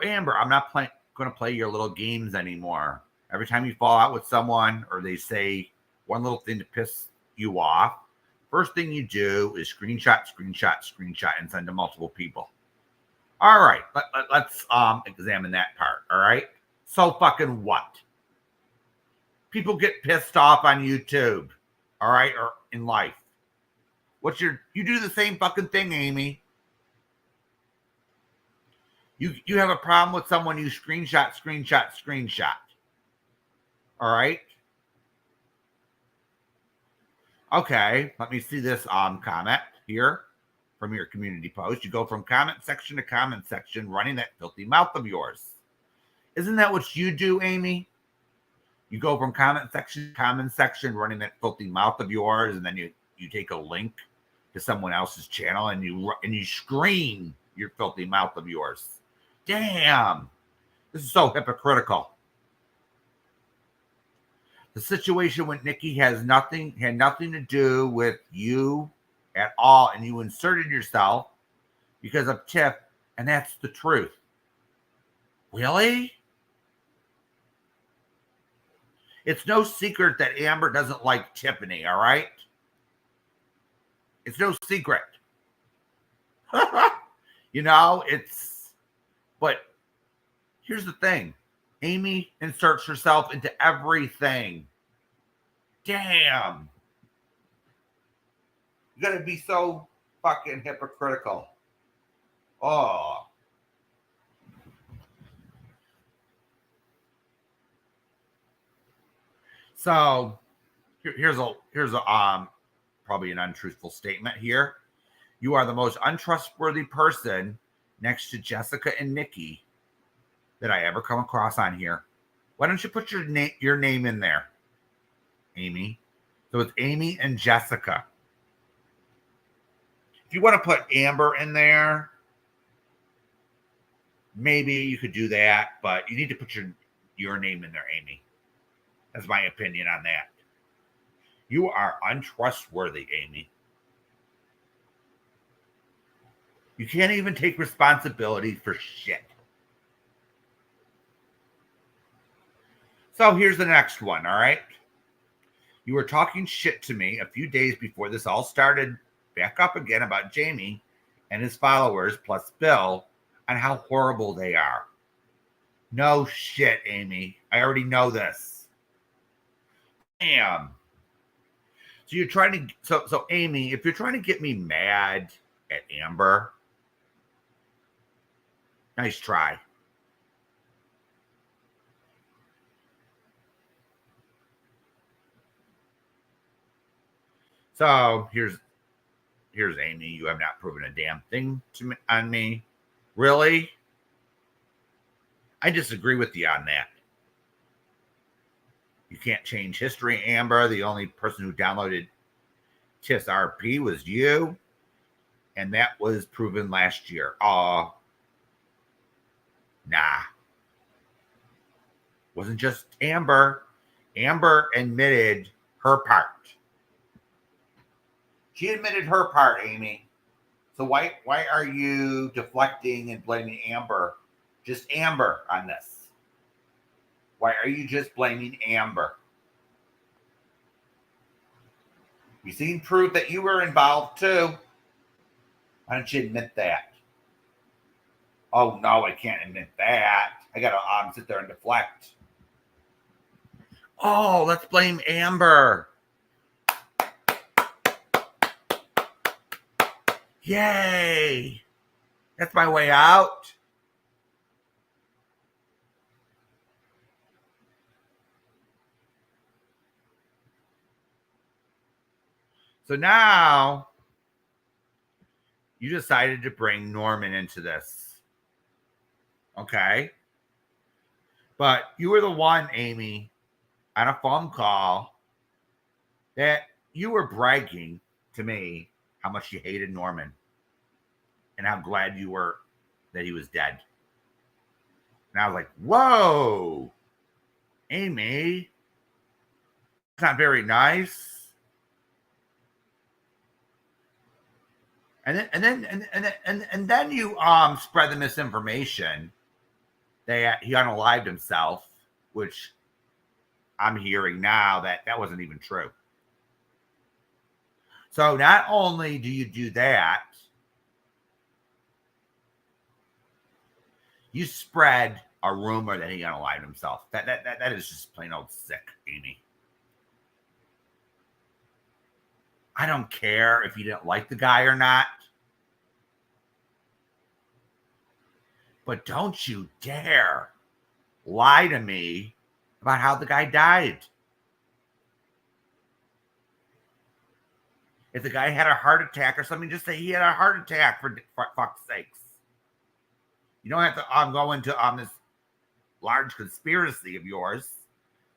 Amber, I'm not going to play your little games anymore. Every time you fall out with someone or they say one little thing to piss you off, first thing you do is screenshot, and send to multiple people. All right, let's examine that part. All right, so fucking what? People get pissed off on YouTube, all right, or in life. You do the same fucking thing, Amy. You have a problem with someone, you screenshot. All right. Okay, let me see this comment here from your community post. You go from comment section to comment section, running that filthy mouth of yours. Isn't that what you do, Amy? You go from comment section to comment section, running that filthy mouth of yours, and then you take a link to someone else's channel and you scream your filthy mouth of yours. Damn, this is so hypocritical. The situation with Nikki had nothing to do with you at all, and you inserted yourself because of Tiff, and that's the truth. Really? It's no secret that Amber doesn't like Tiffany, all right? It's no secret. You know, but here's the thing. Amy inserts herself into everything. Damn. You gotta be so fucking hypocritical. Oh. So here's a probably an untruthful statement here. You are the most untrustworthy person next to Jessica and Nikki that I ever come across on here. Why don't you put your name in there, Amy? So it's Amy and Jessica. If you want to put Amber in there, maybe you could do that, but you need to put your name in there, Amy. That's my opinion on that. You are untrustworthy, Amy. You can't even take responsibility for shit. So here's the next one, all right? You were talking shit to me a few days before this all started back up again about Jamie and his followers, plus Bill, on how horrible they are. No shit, Amy. I already know this. Damn. So you're trying to, so Amy, if you're trying to get me mad at Amber, nice try. So here's Amy. You have not proven a damn thing on me. Really? I disagree with you on that. You can't change history, Amber. The only person who downloaded TSRP was you. And that was proven last year. Nah. Wasn't just Amber. Amber admitted her part. She admitted her part, Amy. So why are you deflecting and blaming Amber? Just Amber on this. Why are you just blaming Amber? You seen proof that you were involved too. Why don't you admit that? Oh no, I can't admit that. I gotta sit there and deflect. Oh, let's blame Amber. Yay! That's my way out. So now you decided to bring Norman into this. Okay. But you were the one, Amy, on a phone call that you were bragging to me how much you hated Norman and how glad you were that he was dead. And I was like, whoa, Amy, that's not very nice. And then you spread the misinformation that he unalived himself, which I'm hearing now that wasn't even true. So not only do you do that, you spread a rumor that he unalived himself. That is just plain old sick, Amy. I don't care if you didn't like the guy or not. But don't you dare lie to me about how the guy died. If the guy had a heart attack or something, just say he had a heart attack for fuck's sakes. You don't have to go into this large conspiracy of yours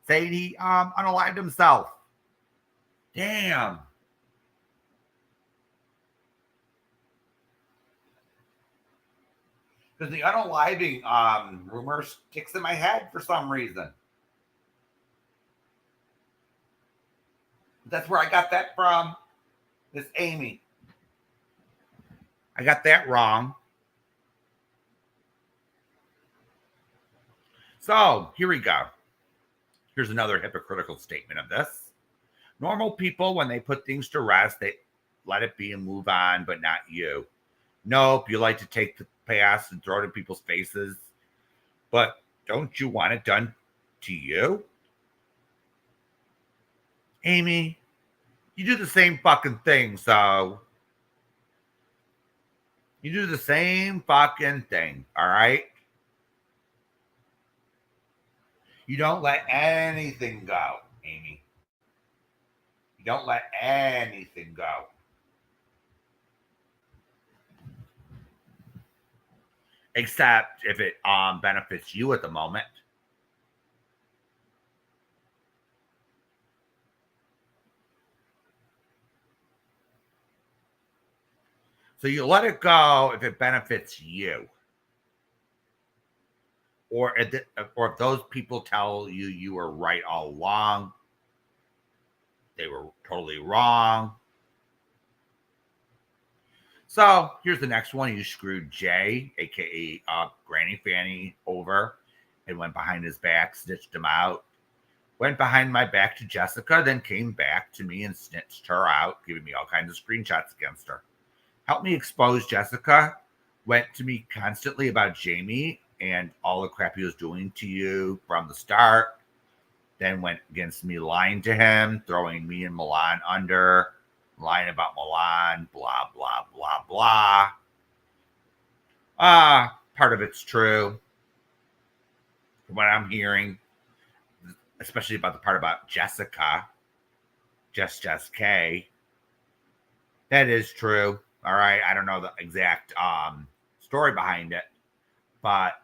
saying he unalived himself. Damn. Because the unaliving rumor sticks in my head for some reason. That's where I got that from. This Amy. I got that wrong. So here we go. Here's another hypocritical statement of this. Normal people, when they put things to rest, let it be and move on, but not you. Nope, you like to take the past and throw it in people's faces. But don't you want it done to you? Amy, you do the same fucking thing, so you do the same fucking thing, all right? You don't let anything go, Amy. You don't let anything go. Except if it benefits you at the moment. So you let it go if it benefits you. Or if those people tell you you were right all along, they were totally wrong. So here's the next one. You screwed Jay, aka Granny Fanny, over and went behind his back, snitched him out. Went behind my back to Jessica, then came back to me and snitched her out, giving me all kinds of screenshots against her. Helped me expose Jessica. Went to me constantly about Jamie and all the crap he was doing to you from the start. Then went against me, lying to him, throwing me and Milan under, lying about Milan, blah, blah, blah, blah. Part of it's true. From what I'm hearing, especially about the part about Jessica, Jess K. That is true. All right. I don't know the exact story behind it, but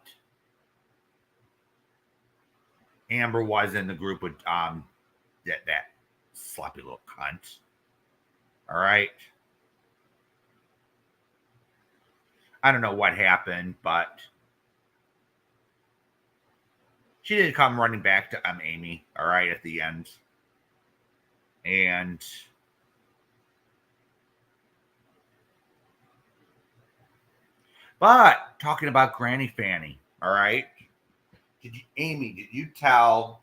Amber was in the group with that sloppy little cunt. All right. I don't know what happened, but she did come running back to Amy, all right, at the end. And but talking about Granny Fanny, all right. Amy, did you tell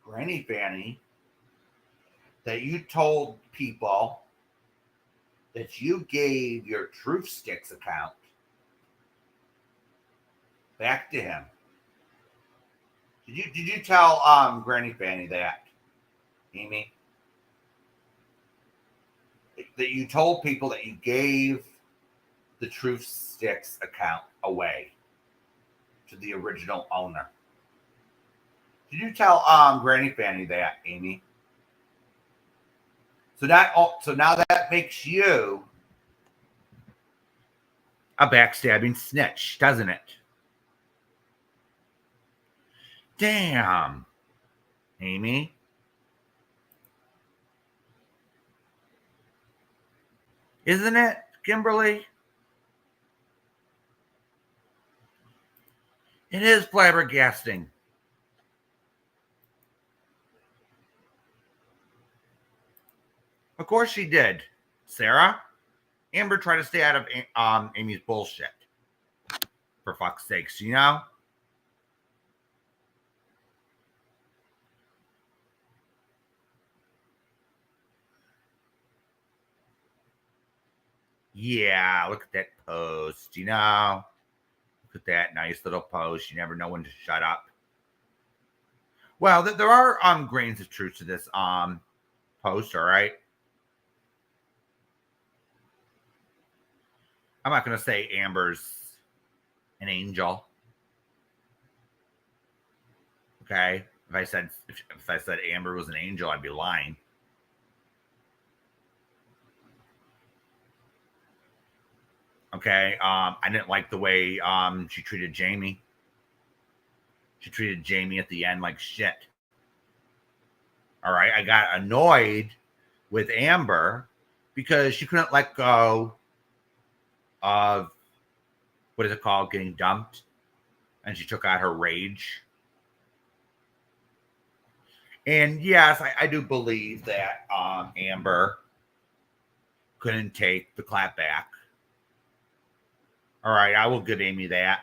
Granny Fanny that you told people that you gave your Truth Sticks account back to him? Did you tell Granny Fanny that, Amy? That you told people that you gave the Truth Sticks account away to the original owner? Did you tell Granny Fanny that, Amy? So now that makes you a backstabbing snitch, doesn't it? Damn, Amy. Isn't it, Kimberly? It is flabbergasting. Of course she did, Sarah. Amber tried to stay out of Amy's bullshit. For fuck's sakes, you know? Yeah, look at that post, you know? Look at that nice little post. You never know when to shut up. Well, there are grains of truth to this post, all right? I'm not going to say Amber's an angel. Okay? If I said Amber was an angel, I'd be lying. Okay? I didn't like the way she treated Jamie. She treated Jamie at the end like shit. All right? I got annoyed with Amber because she couldn't let go of, what is it called, getting dumped, and she took out her rage. And yes, I do believe that Amber couldn't take the clap back. All right, I will give Amy that.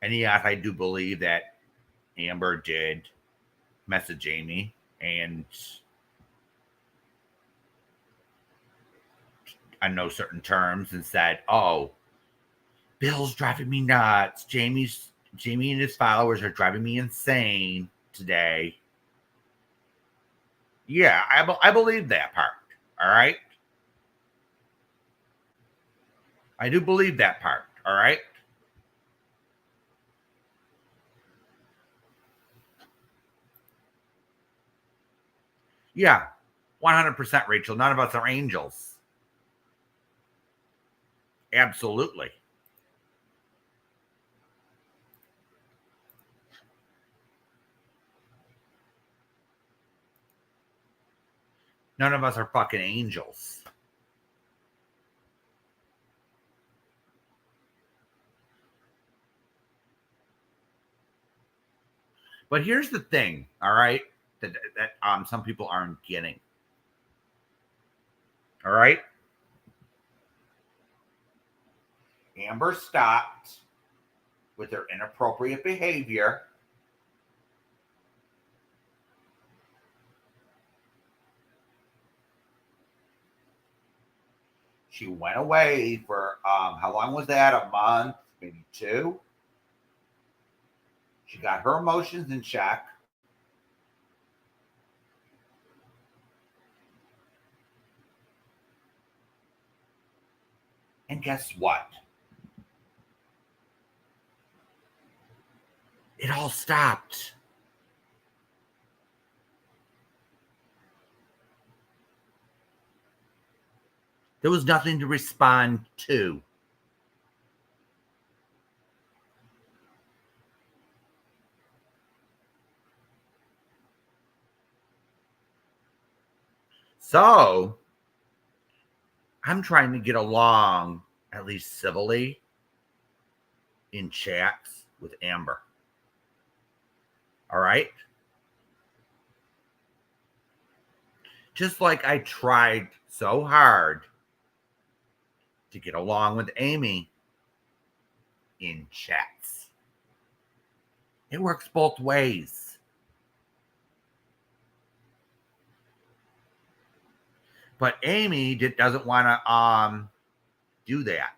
And yes, I do believe that Amber did message Amy and on no certain terms and said, "Oh, Bill's driving me nuts. Jamie and his followers are driving me insane today." Yeah, I believe that part. All right, I do believe that part. All right. Yeah, 100%, Rachel. None of us are angels. Absolutely. None of us are fucking angels. But here's the thing, all right, that some people aren't getting. All right. Amber stopped with her inappropriate behavior. She went away for how long was that? A month, maybe two. She got her emotions in check. And guess what? It all stopped. There was nothing to respond to. So I'm trying to get along, at least civilly, in chats with Amber. All right. Just like I tried so hard to get along with Amy in chats. It works both ways. But Amy doesn't want to do that.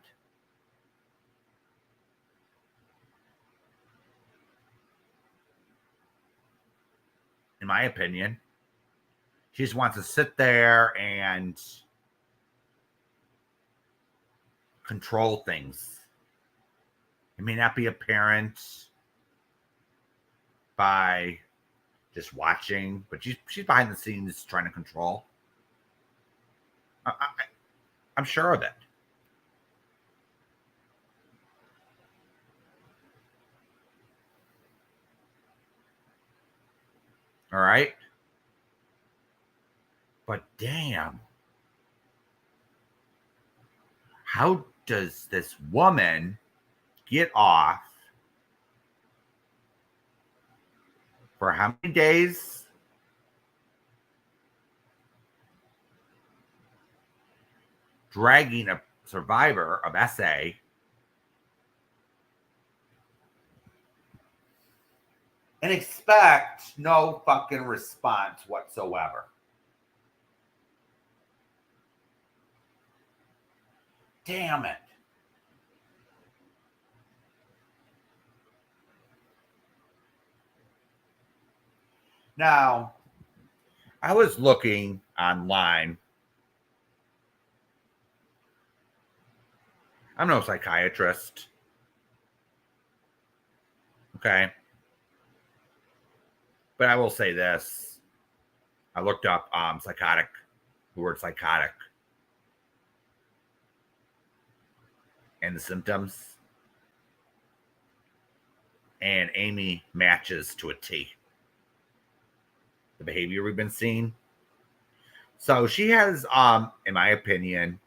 In my opinion, she just wants to sit there and control things. It may not be apparent by just watching, but she's behind the scenes trying to control. I'm sure of it. All right. But damn, how does this woman get off for how many days? Dragging a survivor of SA and expect no fucking response whatsoever. Damn it. Now, I was looking online. I'm no psychiatrist. Okay. But I will say this. I looked up psychotic, the word psychotic, and the symptoms. And Amy matches to a T the behavior we've been seeing. So she has, in my opinion,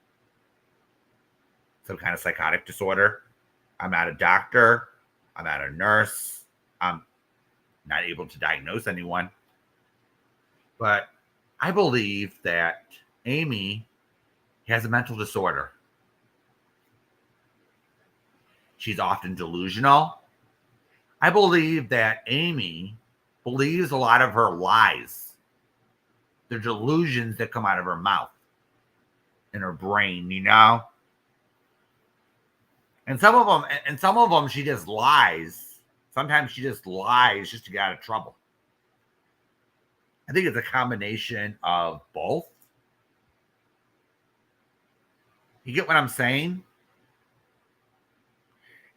some kind of psychotic disorder. I'm not a doctor. I'm not a nurse. I'm not able to diagnose anyone. But I believe that Amy has a mental disorder. She's often delusional. I believe that Amy believes a lot of her lies. They're delusions that come out of her mouth. in her brain, And some of them, she just lies. Sometimes she just lies just to get out of trouble. I think it's a combination of both. You get what I'm saying?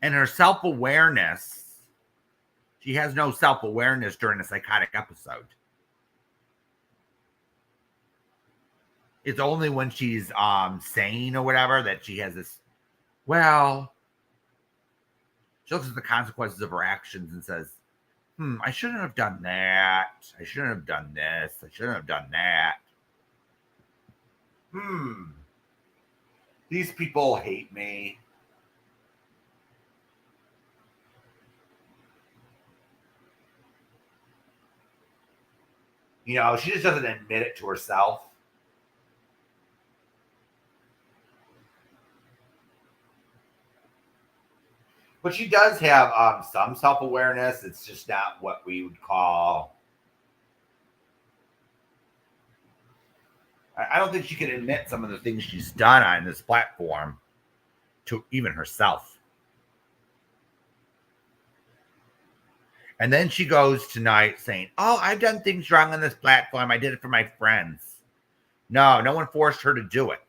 And her self-awareness, she has no self-awareness during a psychotic episode. It's only when she's sane or whatever that she has this, well, she looks at the consequences of her actions and says, I shouldn't have done that. I shouldn't have done this. I shouldn't have done that. These people hate me. She just doesn't admit it to herself. But she does have some self-awareness. It's just not what we would call. I don't think she can admit some of the things she's done on this platform to even herself. And then she goes tonight saying, oh, I've done things wrong on this platform. I did it for my friends. No one forced her to do it.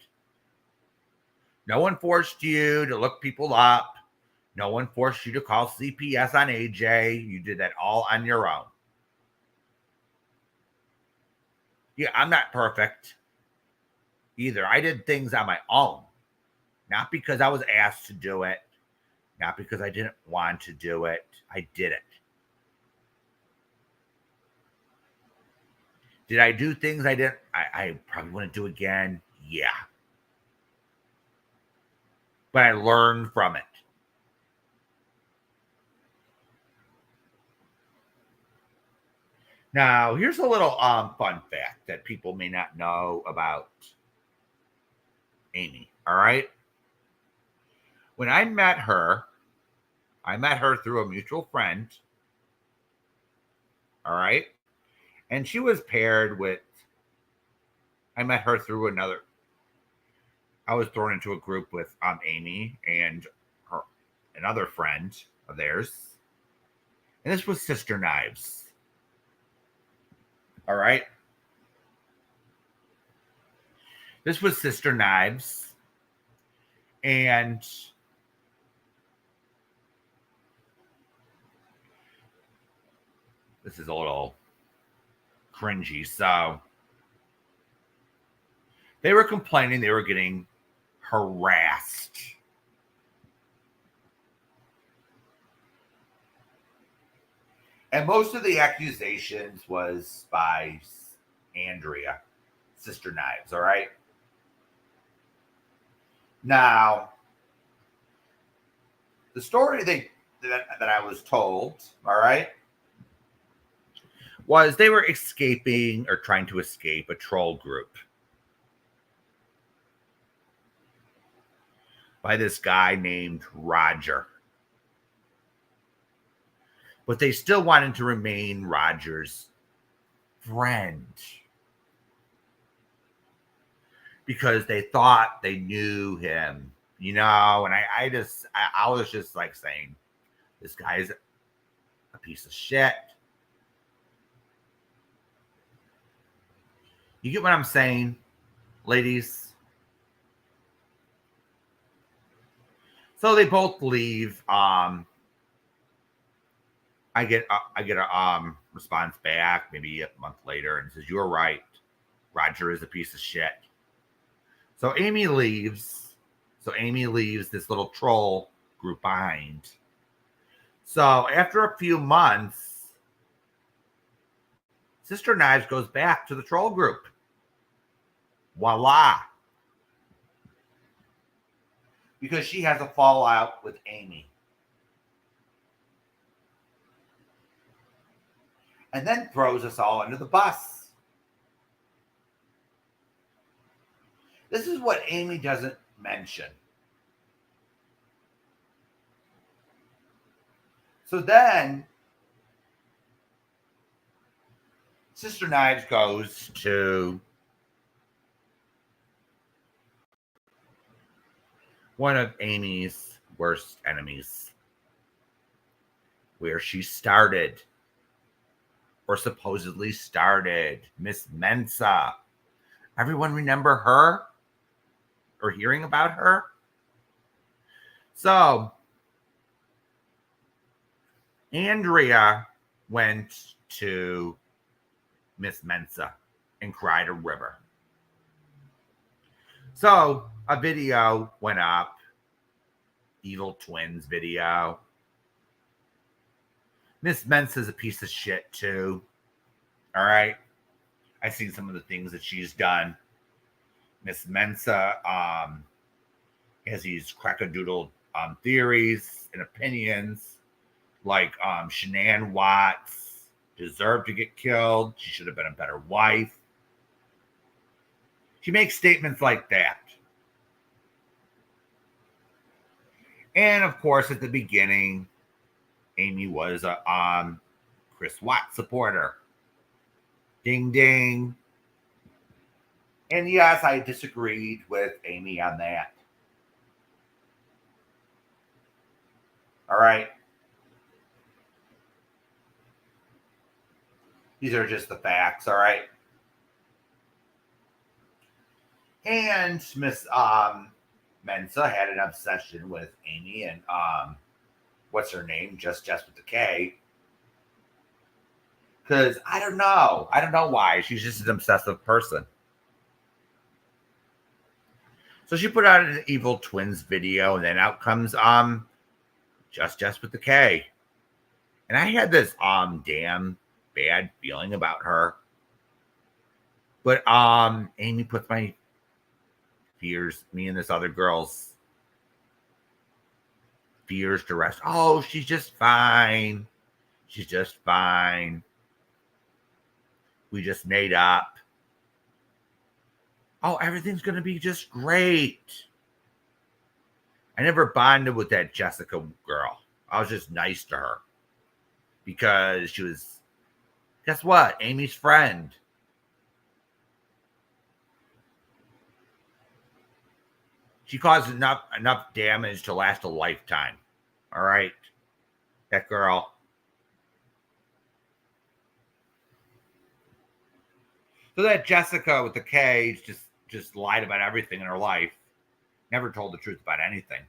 No one forced you to look people up. No one forced you to call CPS on AJ. You did that all on your own. Yeah, I'm not perfect either. I did things on my own. Not because I was asked to do it. Not because I didn't want to do it. I did it. Did I do things I didn't? I probably wouldn't do again. Yeah. But I learned from it. Now, here's a little fun fact that people may not know about Amy. All right. When I met her through a mutual friend. All right. And she was paired with, I met her through another, I was thrown into a group with Amy and her, another friend of theirs. And this was Sister Knives. All right. This was Sister Knives. And this is a little cringy. So they were complaining they were getting harassed. And most of the accusations was by Andrea, Sister Knives, all right? Now, the story that I was told, all right, was they were escaping or trying to escape a troll group by this guy named Roger. But they still wanted to remain Roger's friend because they thought they knew him, and I was just like saying, this guy's a piece of shit. You get what I'm saying, ladies? So they both leave. I get a response back maybe a month later and says, "You're right. Roger is a piece of shit." So Amy leaves. This little troll group behind. So after a few months, Sister Knives goes back to the troll group. Voila. Because she has a fallout with Amy. And then throws us all under the bus. This is what Amy doesn't mention. So then, Sister Knives goes to one of Amy's worst enemies, where she started, or supposedly started, Miss Mensa. Everyone remember her or hearing about her? So, Andrea went to Miss Mensa and cried a river. So, a video went up, Evil Twins video. Miss Mensa's a piece of shit too. All right. I've seen some of the things that she's done. Miss Mensa has these crackadoodle theories and opinions, like Shanann Watts deserved to get killed. She should have been a better wife. She makes statements like that. And of course, at the beginning, Amy was a Chris Watts supporter. Ding, ding. And yes, I disagreed with Amy on that. All right. These are just the facts, all right? And Miss Mensa had an obsession with Amy and what's her name? Just with the K. Because I don't know why. She's just an obsessive person. So she put out an Evil Twins video, and then out comes just with the K. And I had this damn bad feeling about her. But Amy puts my fears, me and this other girl's fears to rest. Oh, she's just fine. She's just fine. We just made up. Oh, everything's going to be just great. I never bonded with that Jessica girl. I was just nice to her because she was, guess what? Amy's friend. She caused enough damage to last a lifetime. All right. That girl. So that Jessica with the K just lied about everything in her life. Never told the truth about anything.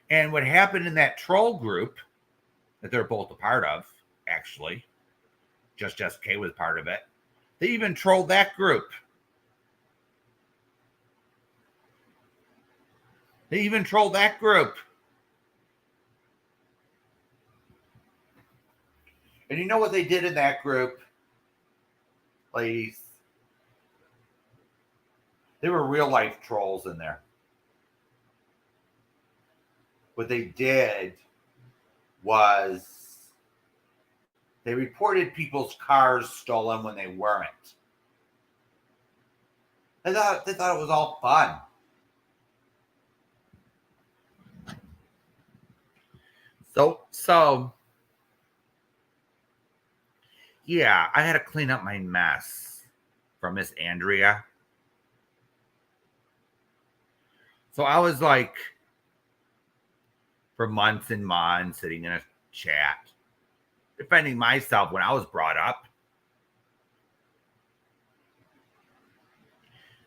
And what happened in that troll group that they're both a part of, actually, just K was part of it. They even trolled that group. They even trolled that group. And you know what they did in that group, ladies? There were real life trolls in there. What they did was they reported people's cars stolen when they weren't. They thought it was all fun. So yeah, I had to clean up my mess from Miss Andrea. So I was like, for months and months, sitting in a chat, defending myself when I was brought up.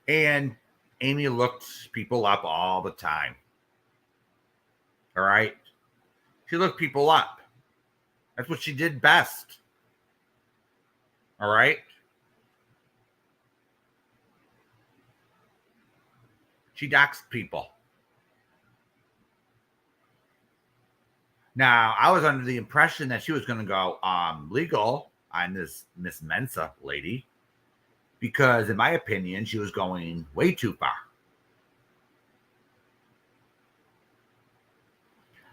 And Amy looked people up all the time. All right? She looked people up. That's what she did best. All right? She doxed people. Now, I was under the impression that she was going to go legal on this Miss Mensa lady because, in my opinion, she was going way too far.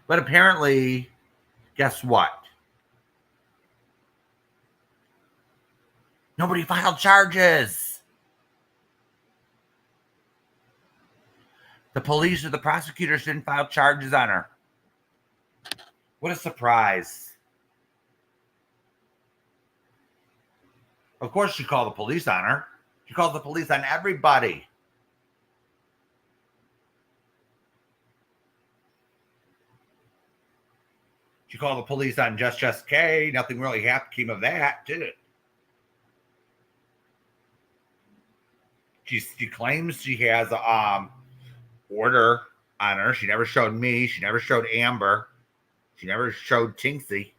But apparently, guess what? Nobody filed charges. The police or the prosecutors didn't file charges on her. What a surprise. Of course, she called the police on her. She called the police on everybody. She called the police on Just K. Nothing really came of that, did it? She claims she has a order on her. She never showed me. She never showed Amber. She never showed Tinksy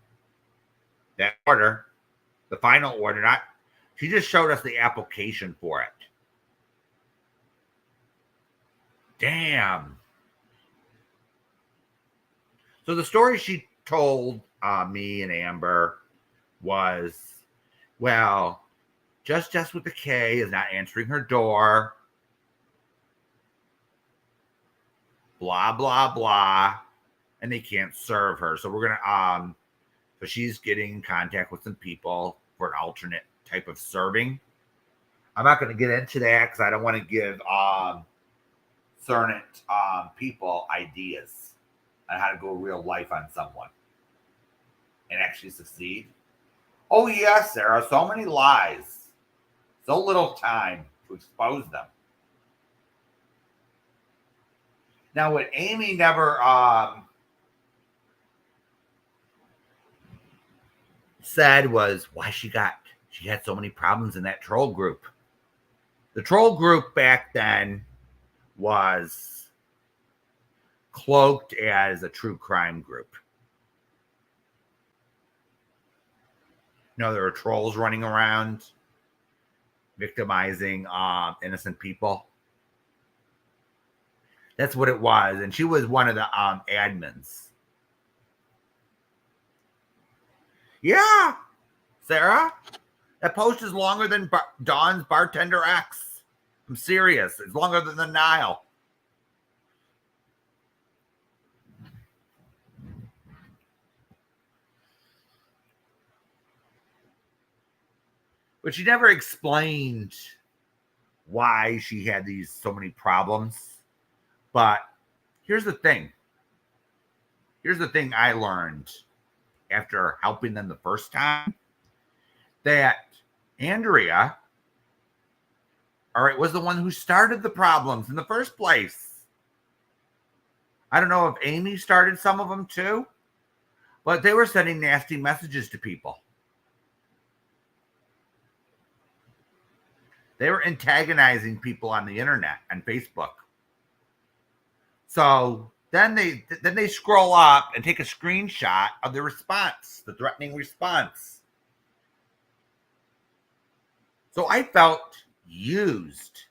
that order, the final order. Not. She just showed us the application for it. Damn. So the story she told me and Amber was, well, just with the K is not answering her door. Blah, blah, blah. And they can't serve her. So we're going to, so she's getting in contact with some people for an alternate type of serving. I'm not going to get into that because I don't want to give certain people ideas on how to go real life on someone and actually succeed. Oh, yes, there are so many lies, so little time to expose them. Now, what Amy never said was why she had so many problems in that troll group. The troll group back then was cloaked as a true crime group. You know, there were trolls running around victimizing innocent people. That's what it was. And she was one of the admins. Yeah, Sarah, that post is longer than Dawn's Bartender X. I'm serious. It's longer than the Nile. But she never explained why she had so many problems. But here's the thing. Here's the thing I learned after helping them the first time. That Andrea, all right, was the one who started the problems in the first place. I don't know if Amy started some of them too, but they were sending nasty messages to people. They were antagonizing people on the internet and Facebook. So then they scroll up and take a screenshot of the response, the threatening response. So I felt used.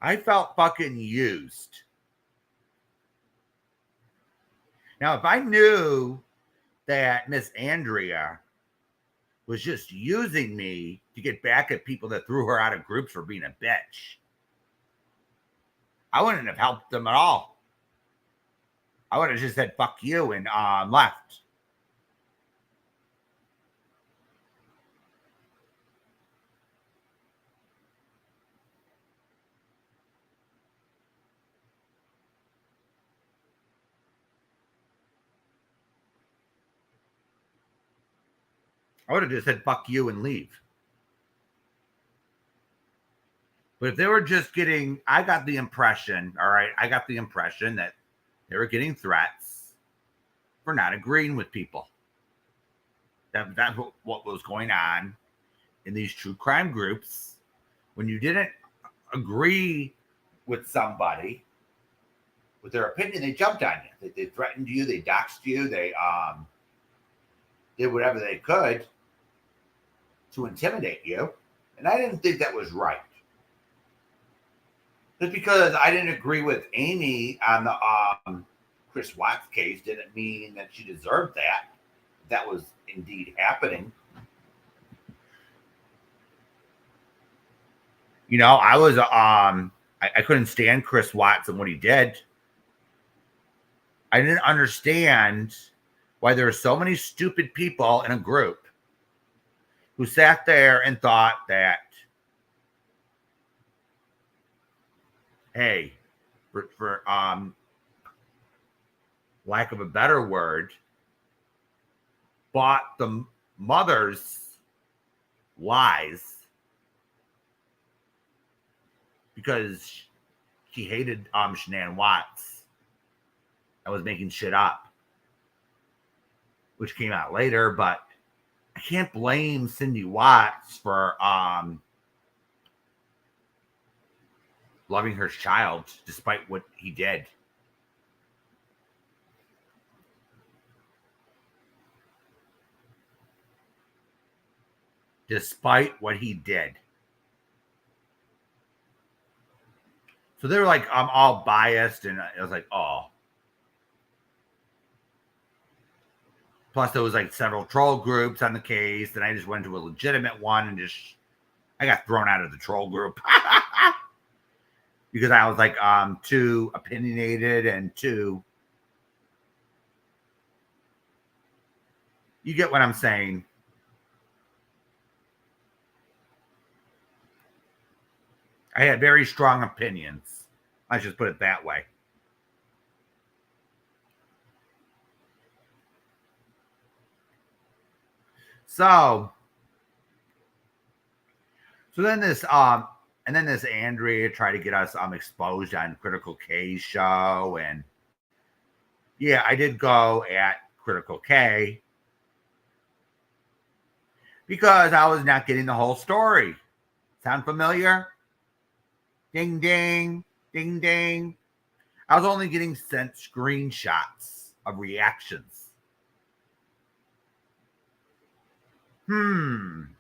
I felt fucking used. Now, if I knew that Miss Andrea was just using me to get back at people that threw her out of groups for being a bitch, I wouldn't have helped them at all. I would have just said, fuck you, and left. I would have just said, fuck you, and leave. But if they were just getting, I got the impression that they were getting threats for not agreeing with people. That's what was going on in these true crime groups. When you didn't agree with somebody, with their opinion, they jumped on you. They threatened you. They doxed you. They did whatever they could to intimidate you. And I didn't think that was right. Just because I didn't agree with Amy on the Chris Watts case didn't mean that she deserved that. That was indeed happening. You know, I was I couldn't stand Chris Watts and what he did. I didn't understand why there are so many stupid people in a group who sat there and thought that, hey, for lack of a better word, bought the mother's lies because she hated Shanann Watts. I was making shit up, which came out later, but I can't blame Cindy Watts for loving her child despite what he did. Despite what he did. So they were like, I'm all biased, and I was like, oh. Plus, there was like several troll groups on the case, and I just went to a legitimate one and I got thrown out of the troll group because I was like too opinionated and too. You get what I'm saying? I had very strong opinions. Let's just put it that way. So then this Andrea tried to get us exposed on Critical K's show, and yeah, I did go at Critical K because I was not getting the whole story. Sound familiar? Ding ding, ding ding. I was only getting sent screenshots of reactions.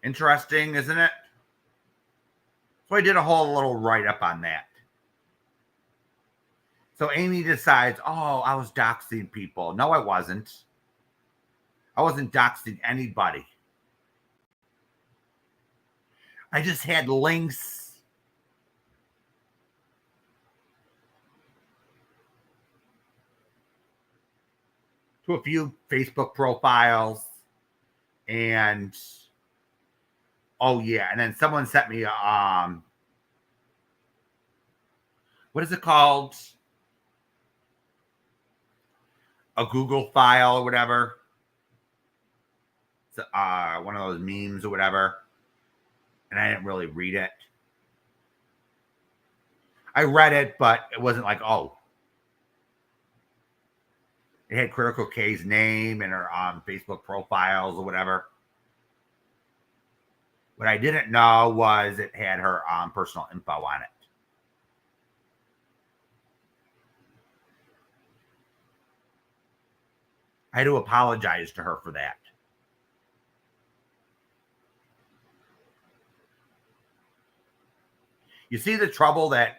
Interesting, isn't it? So I did a whole little write-up on that. So Amy decides, oh, I was doxing people. No, I wasn't. I wasn't doxing anybody. I just had links to a few Facebook profiles, and oh yeah, and then someone sent me what is it called? A Google file or whatever. It's, one of those memes or whatever. And I didn't really read it. I read it, but it wasn't like, oh. It had Critical K's name and her Facebook profiles or whatever. What I didn't know was it had her personal info on it. I had to apologize to her for that. You see the trouble that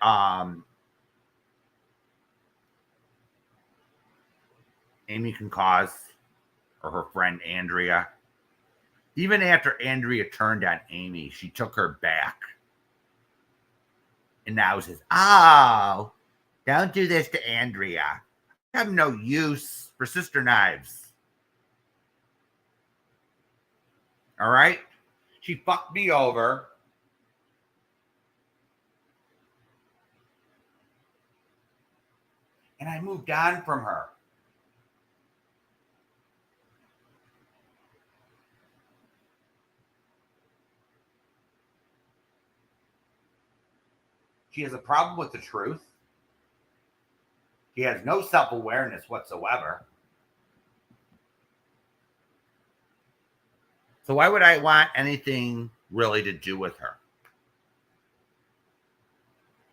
Amy can cause, or her friend Andrea. Even after Andrea turned on Amy, she took her back. And now says, oh, don't do this to Andrea. I have no use for sister knives. All right? She fucked me over. And I moved on from her. She has a problem with the truth. She has no self-awareness whatsoever. So why would I want anything really to do with her?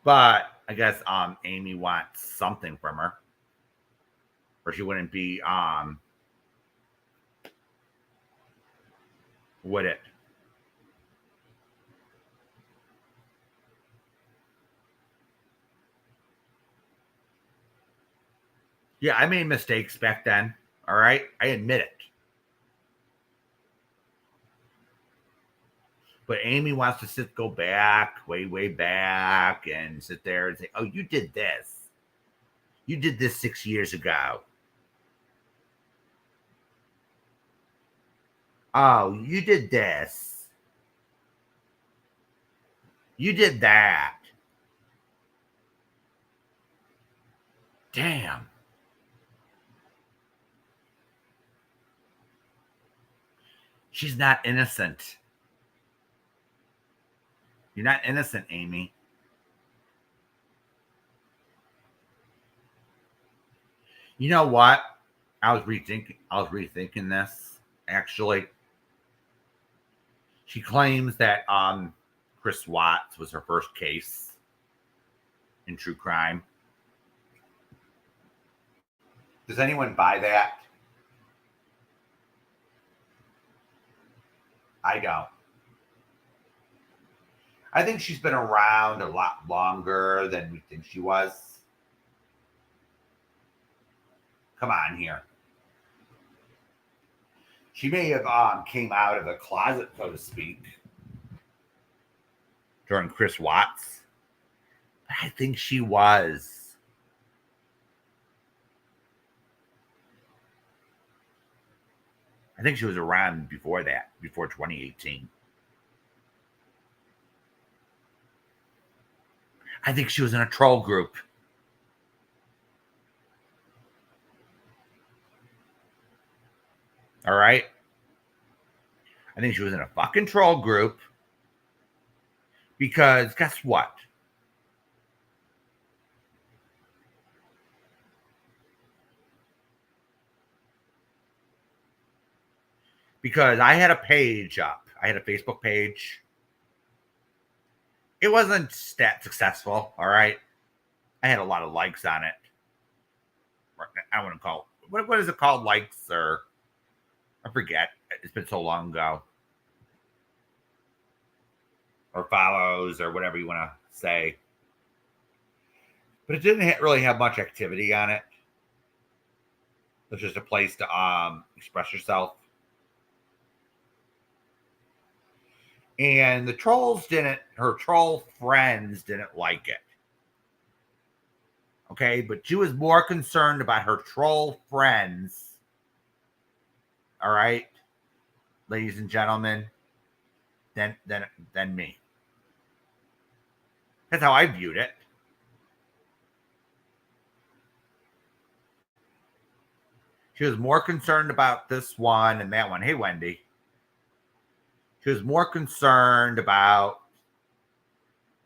But I guess Amy wants something from her. Or she wouldn't be would it? Yeah, I made mistakes back then. All right. I admit it. But Amy wants to go back, way back, and sit there and say, oh, you did this. You did this 6 years ago. Oh, you did this. You did that. Damn. She's not innocent. You're not innocent, Amy. You know what? I was rethinking this, actually. She claims that Chris Watts was her first case in true crime. Does anyone buy that? I don't. I think she's been around a lot longer than we think she was. Come on here. She may have came out of the closet, so to speak, during Chris Watts. But I think she was. I think she was around before that, before 2018. I think she was in a troll group. All right. I think she was in a fucking troll group because guess what? Because I had a page up. I had a Facebook page. It wasn't that successful. All right. I had a lot of likes on it. I want to call what is it called? Likes or I forget. It's been so long ago. Or follows or whatever you want to say. But it didn't really have much activity on it. It was just a place to express yourself. And her troll friends didn't like it. Okay, but she was more concerned about her troll friends. All right, ladies and gentlemen, than me. That's how I viewed it. She was more concerned about this one and that one. Hey, Wendy. She was more concerned about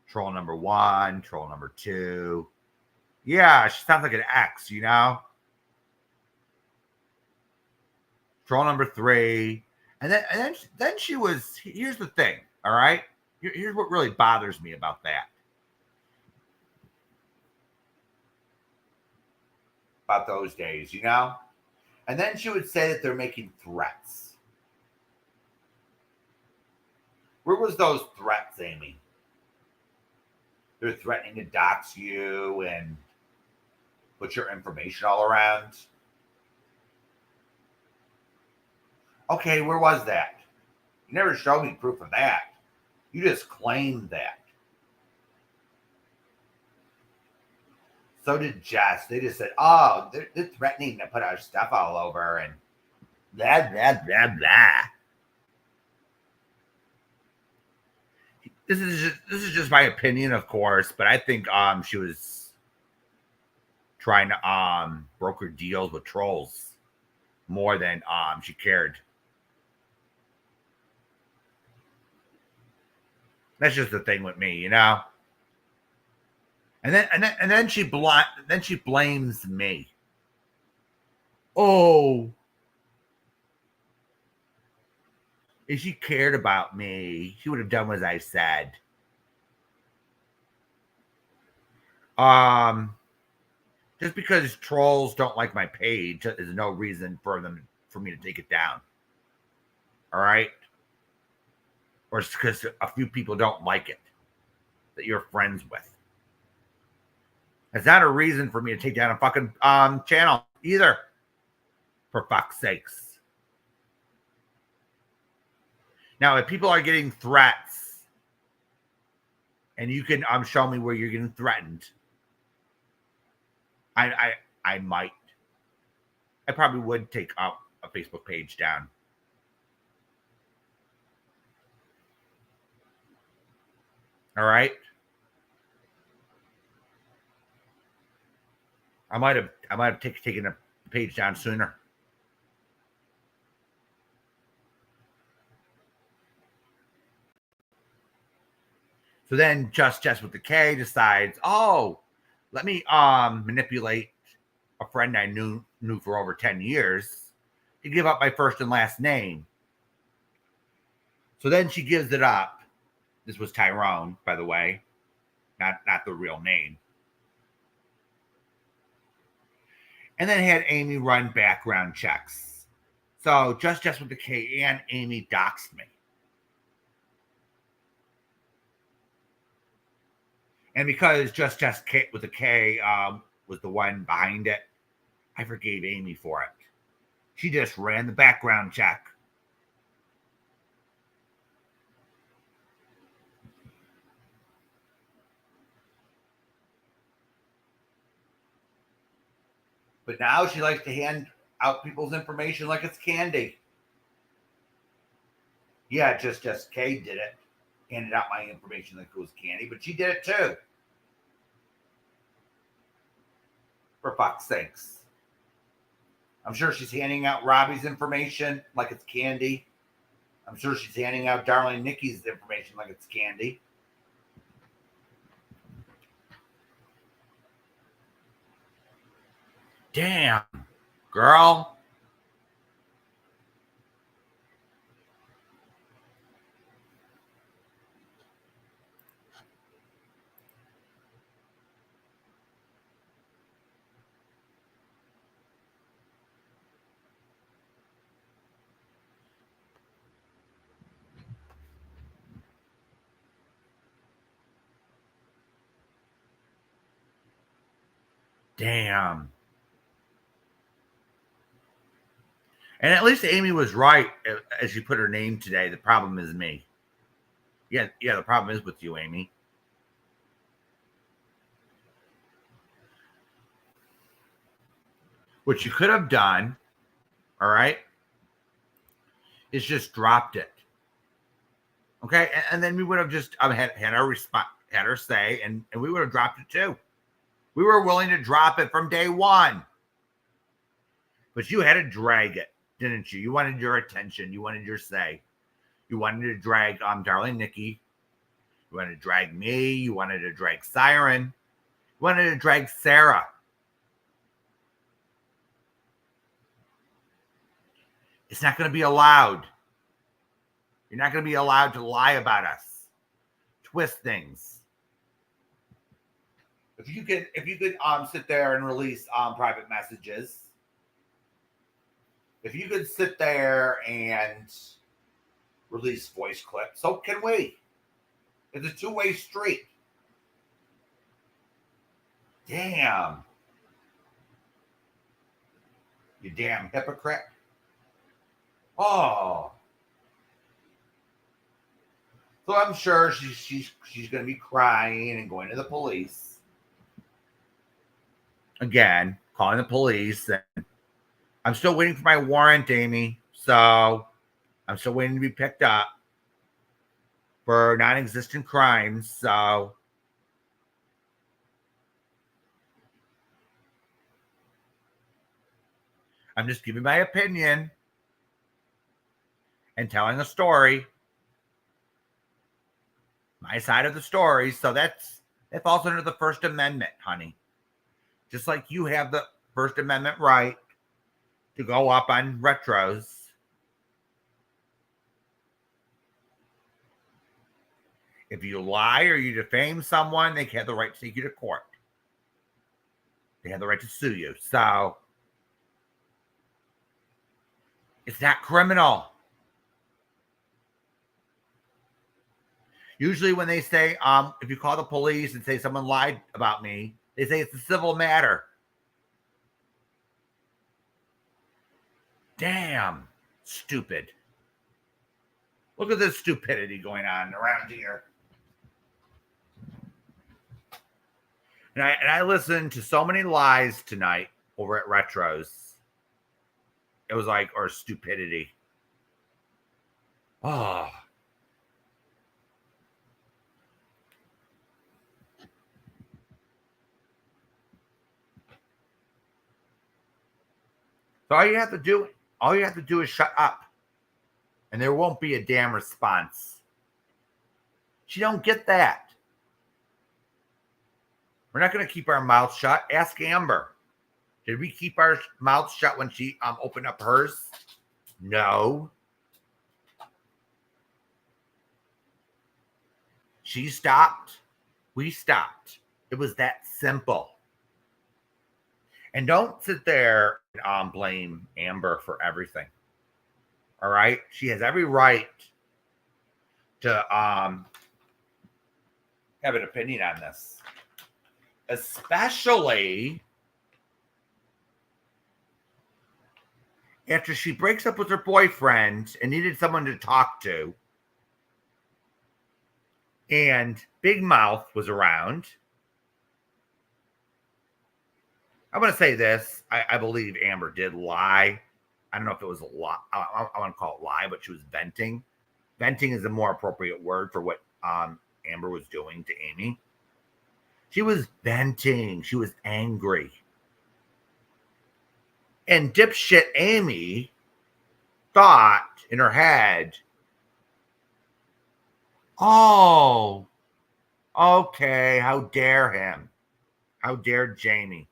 troll number 1, troll number 2. Yeah, she sounds like an ex, you know? Troll number 3. And then she was, here's the thing, all right? Here's what really bothers me about that. About those days, you know? And then she would say that they're making threats. Where was those threats, Amy? They're threatening to dox you and put your information all around. Okay, where was that? You never showed me proof of that. You just claimed that. So did Jess. They just said, oh, they're threatening to put our stuff all over and blah, blah, blah, blah. This is just my opinion, of course, but I think she was trying to broker deals with trolls more than she cared. That's just the thing with me, you know. And then she blames me. Oh, if she cared about me, she would have done what I said. Just because trolls don't like my page is no reason for me to take it down. All right? Or it's because a few people don't like it that you're friends with. It's not a reason for me to take down a fucking channel either. For fuck's sakes. Now, if people are getting threats, and you can show me where you're getting threatened, I might. I probably would take up a Facebook page down. All right. I might have taken a page down sooner. So then just with the K decides, oh, let me manipulate a friend I knew for over 10 years to give up my first and last name. So then she gives it up. This was Tyrone, by the way, not the real name. And then had Amy run background checks. So just with the K and Amy doxed me. And because just K with the K was the one behind it, I forgave Amy for it. She just ran the background check. But now she likes to hand out people's information like it's candy. Yeah, just Kay did it. Handed out my information like it was candy, but she did it too. For fuck's sakes. I'm sure she's handing out Robbie's information like it's candy. I'm sure she's handing out Darling Nikki's information like it's candy. Damn, girl. Damn. And at least Amy was right as she put her name today. The problem is me. Yeah, the problem is with you, Amy. What you could have done, all right, is just dropped it. Okay, and then we would have just had our response, had her say, and we would have dropped it too. We were willing to drop it from day one. But you had to drag it, didn't you? You wanted your attention. You wanted your say. You wanted to drag Darling Nikki. You wanted to drag me. You wanted to drag Siren. You wanted to drag Sarah. It's not going to be allowed. You're not going to be allowed to lie about us. Twist things. If you could sit there and release private messages. If you could sit there and release voice clips, so can we. It's a two-way street. Damn. You damn hypocrite. Oh. So I'm sure she's going to be crying and going to the police. Again, calling the police. And I'm still waiting for my warrant, Amy. So I'm still waiting to be picked up for non-existent crimes. So I'm just giving my opinion and telling a story. My side of the story. So that falls under the First Amendment, honey. Just like you have the First Amendment right to go up on retros. If you lie or you defame someone, they have the right to take you to court. They have the right to sue you. So it's not criminal. Usually when they say, if you call the police and say someone lied about me, they say it's a civil matter. Damn, stupid. Look at this stupidity going on around here. And I listened to so many lies tonight over at Retros. It was like, or stupidity. Oh. So all you have to do is shut up. And there won't be a damn response. She don't get that. We're not going to keep our mouth shut. Ask Amber. Did we keep our mouths shut when she opened up hers? No. She stopped. We stopped. It was that simple. And don't sit there and blame Amber for everything. All right? She has every right to have an opinion on this. Especially after she breaks up with her boyfriend and needed someone to talk to. And Big Mouth was around. I'm going to say this. I believe Amber did lie. I don't know if it was a lie. I want to call it lie, but she was venting. Venting is a more appropriate word for what Amber was doing to Amy. She was venting. She was angry. And dipshit Amy thought in her head, oh, okay, how dare him? How dare Jamie?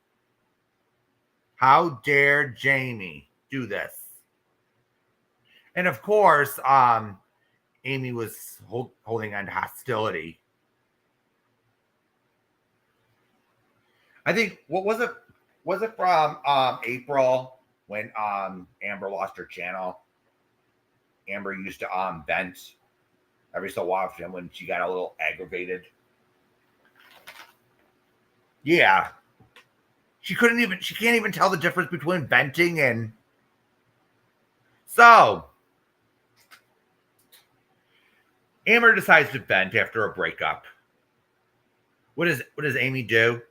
How dare Jamie do this? And of course, Amy was holding on to hostility. I think, what was it? Was it from April when Amber lost her channel? Amber used to vent every so often when she got a little aggravated. Yeah. She can't even tell the difference between venting and... So, Amber decides to vent after a breakup. What does Amy do?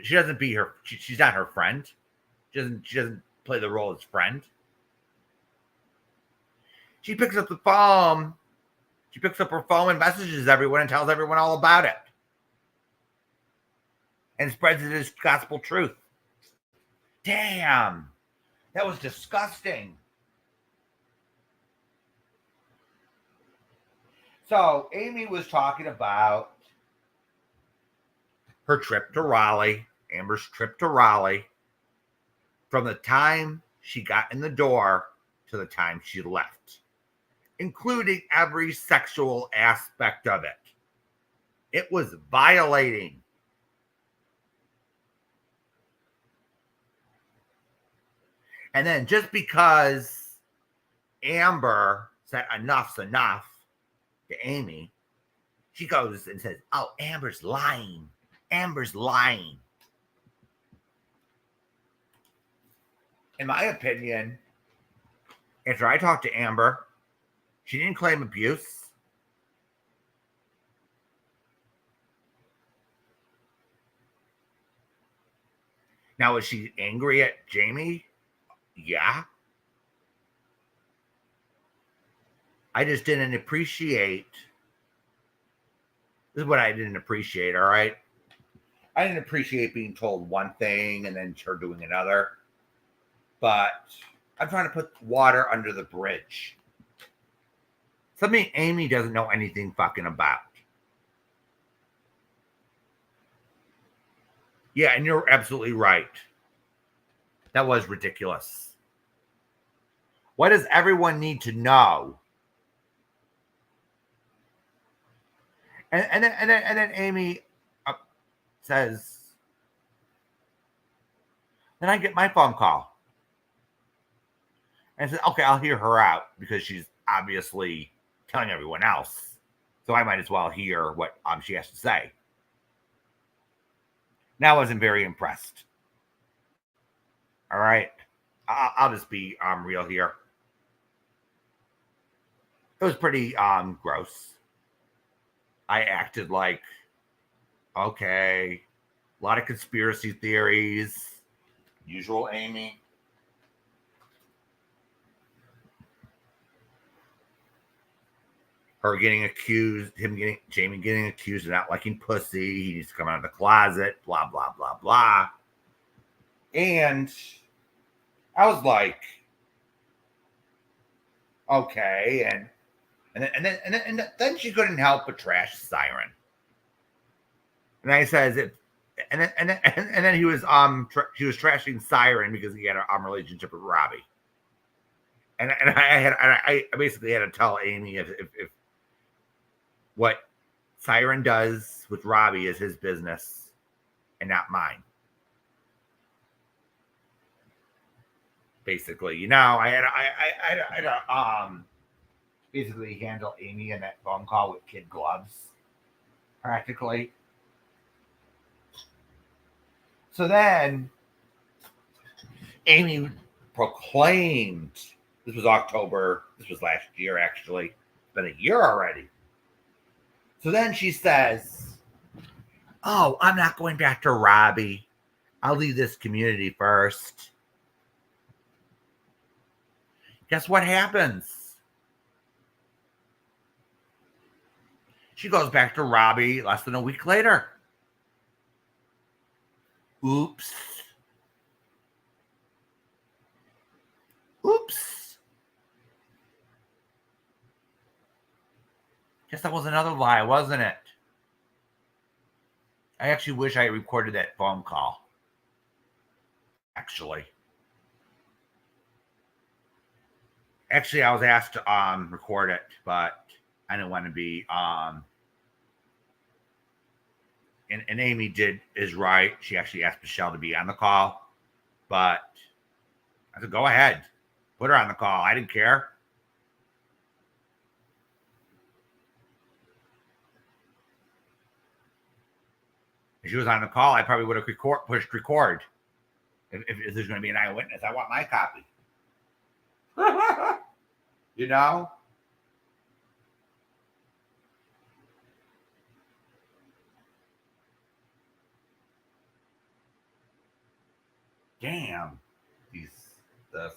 She doesn't be her... She's not her friend. She doesn't play the role as friend. She picks up the phone. She picks up her phone and messages everyone and tells everyone all about it. And spreads it as gospel truth. Damn. That was disgusting. So Amy was talking about her trip to Raleigh, Amber's trip to Raleigh, from the time she got in the door to the time she left, including every sexual aspect of it. It was violating. And then just because Amber said enough's enough to Amy, she goes and says, oh, Amber's lying. Amber's lying. In my opinion, after I talked to Amber, she didn't claim abuse. Now, is she angry at Jamie? Yeah. I just didn't appreciate. This is what I didn't appreciate, all right? I didn't appreciate being told one thing and then her doing another. But I'm trying to put water under the bridge. Something Amy doesn't know anything fucking about. Yeah, and you're absolutely right. That was ridiculous. What does everyone need to know? And then Amy says, then I get my phone call. And I said, okay, I'll hear her out because she's obviously telling everyone else. So I might as well hear what she has to say. Now I wasn't very impressed. All right. I'll just be real here. It was pretty gross. I acted like, okay, a lot of conspiracy theories. Usual Amy. Her getting accused, Jamie getting accused of not liking pussy. He needs to come out of the closet, blah, blah, blah, blah. And I was like, okay. And then she couldn't help but trash Siren. And I says, and then he was she was trashing Siren because he had a relationship with Robbie. And I basically had to tell Amy if what Siren does with Robbie is his business and not mine. Basically, I had to basically handle Amy in that phone call with kid gloves, practically. So then Amy proclaimed, this was October, this was last year actually, it's been a year already. So then she says, "Oh, I'm not going back to Robbie. I'll leave this community first." Guess what happens? She goes back to Robbie less than a week later. Oops. Oops. Guess that was another lie, wasn't it? I actually wish I recorded that phone call. Actually, I was asked to record it, but I didn't want to be and Amy is right. She actually asked Michelle to be on the call, but I said, "Go ahead, put her on the call." I didn't care. If she was on the call, I probably would have pushed record. If there's going to be an eyewitness, I want my copy. you know? Damn. This.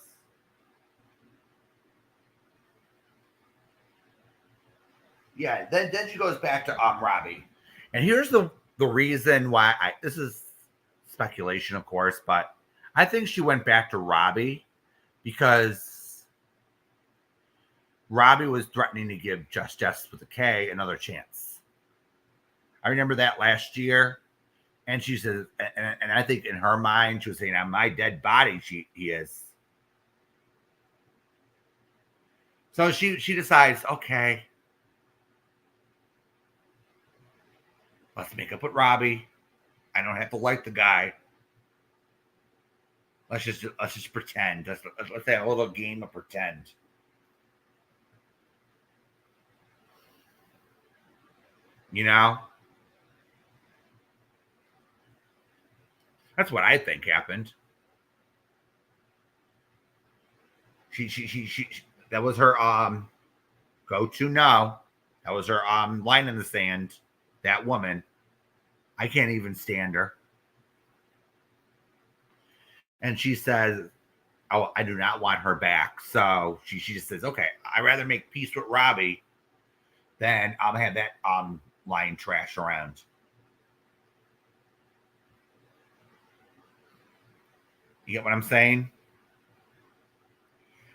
Yeah, then she goes back to Robbie. And here's the reason why this is speculation, of course, but I think she went back to Robbie because Robbie was threatening to give Jess with a K another chance. I remember that last year. And she says, and I think in her mind, she was saying, "On my dead body, he is." So she decides, okay, let's make up with Robbie. I don't have to like the guy. Let's just pretend. Let's have a little game of pretend. You know? That's what I think happened. She that was her go-to no. That was her line in the sand. That woman. I can't even stand her. And she says, "Oh, I do not want her back." So she just says, "Okay, I'd rather make peace with Robbie than have that lying trash around." You get what I'm saying?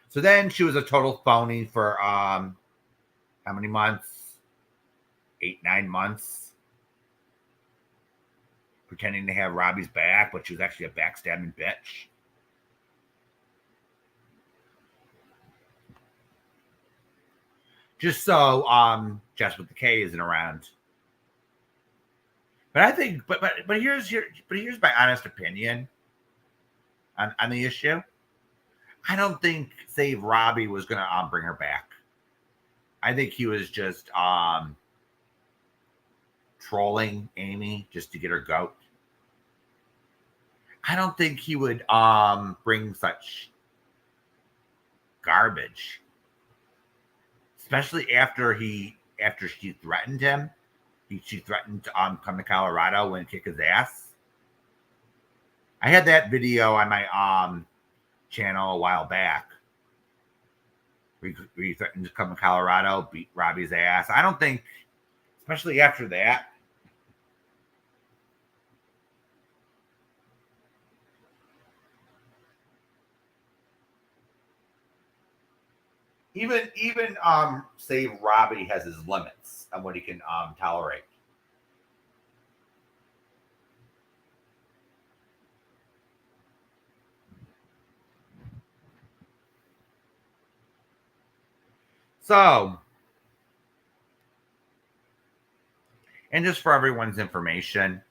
So then she was a total phony for how many months? 8, 9 months. Pretending to have Robbie's back, but she was actually a backstabbing bitch. Just so Jess with the K isn't around. But I think but here's my honest opinion on the issue. I don't think Save Robbie was gonna bring her back. I think he was just trolling Amy just to get her goat. I don't think he would bring such garbage. Especially after she threatened him. She threatened to come to Colorado and kick his ass. I had that video on my channel a while back. Where he threatened to come to Colorado, beat Robbie's ass. I don't think, especially after that. Even Save Robbie has his limits on what he can tolerate. So, and just for everyone's information,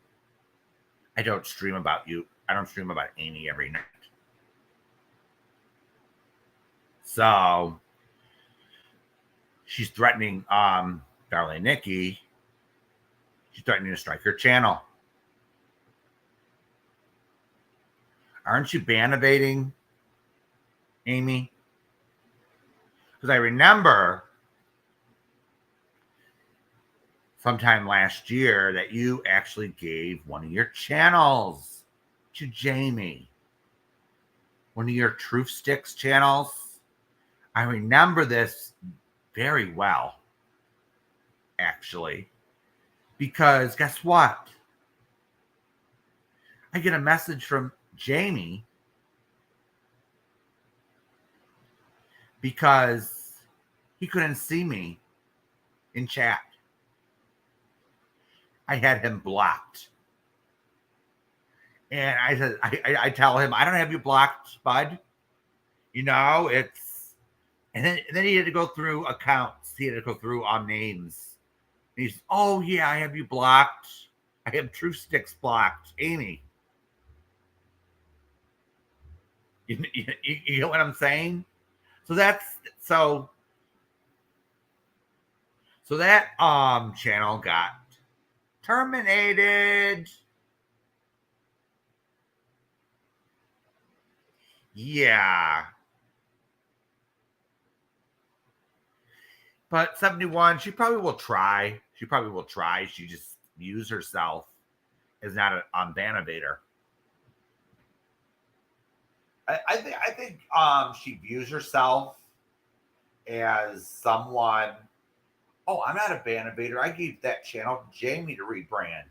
I don't stream about you. I don't stream about Amy every night. So she's threatening Darlene Nikki. She's threatening to strike her channel. Aren't you ban evading, Amy? Because I remember sometime last year that you actually gave one of your channels to Jamie. One of your Truth Sticks channels. I remember this very well, actually. Because guess what? I get a message from Jamie because he couldn't see me in chat. I had him blocked. And I said, I tell him, I don't have you blocked, bud. You know, it's, and then he had to go through accounts. He had to go through names. And he's, oh yeah, I have you blocked. I have Truth Sticks blocked. Amy. You know what I'm saying? So that's, so that channel got terminated. Yeah. But 71, she probably will try. She probably will try. She just views herself as not an ban evader. I think she views herself as someone. Oh, I'm not a ban evader. I gave that channel to Jamie to rebrand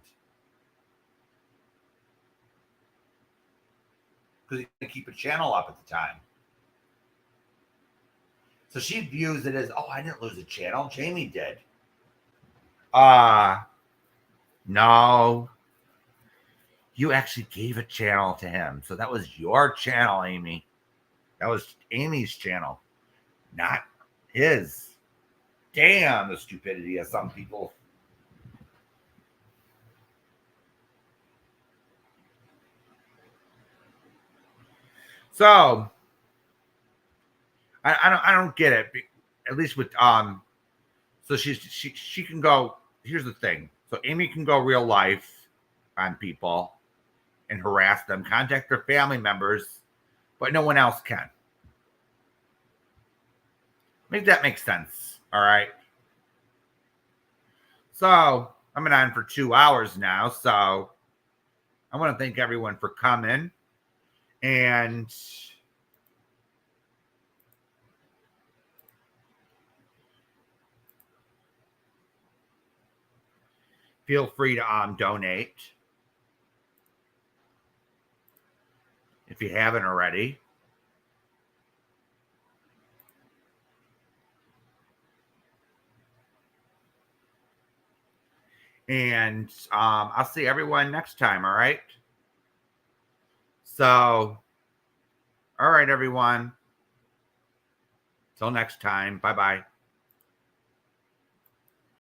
because he didn't keep a channel up at the time. So she views it as, oh, I didn't lose a channel. Jamie did. No. You actually gave a channel to him. So that was your channel, Amy. That was Amy's channel, not his. Damn, the stupidity of some people. So I don't get it. At least with so she can go. Here's the thing. So Amy can go real life on people and harass them, contact their family members, but no one else can. Make that make sense. All right. So I've been on for 2 hours now. So I want to thank everyone for coming. And feel free to donate if you haven't already. And I'll see everyone next time. All right. So, all right, everyone. Till next time. Bye-bye.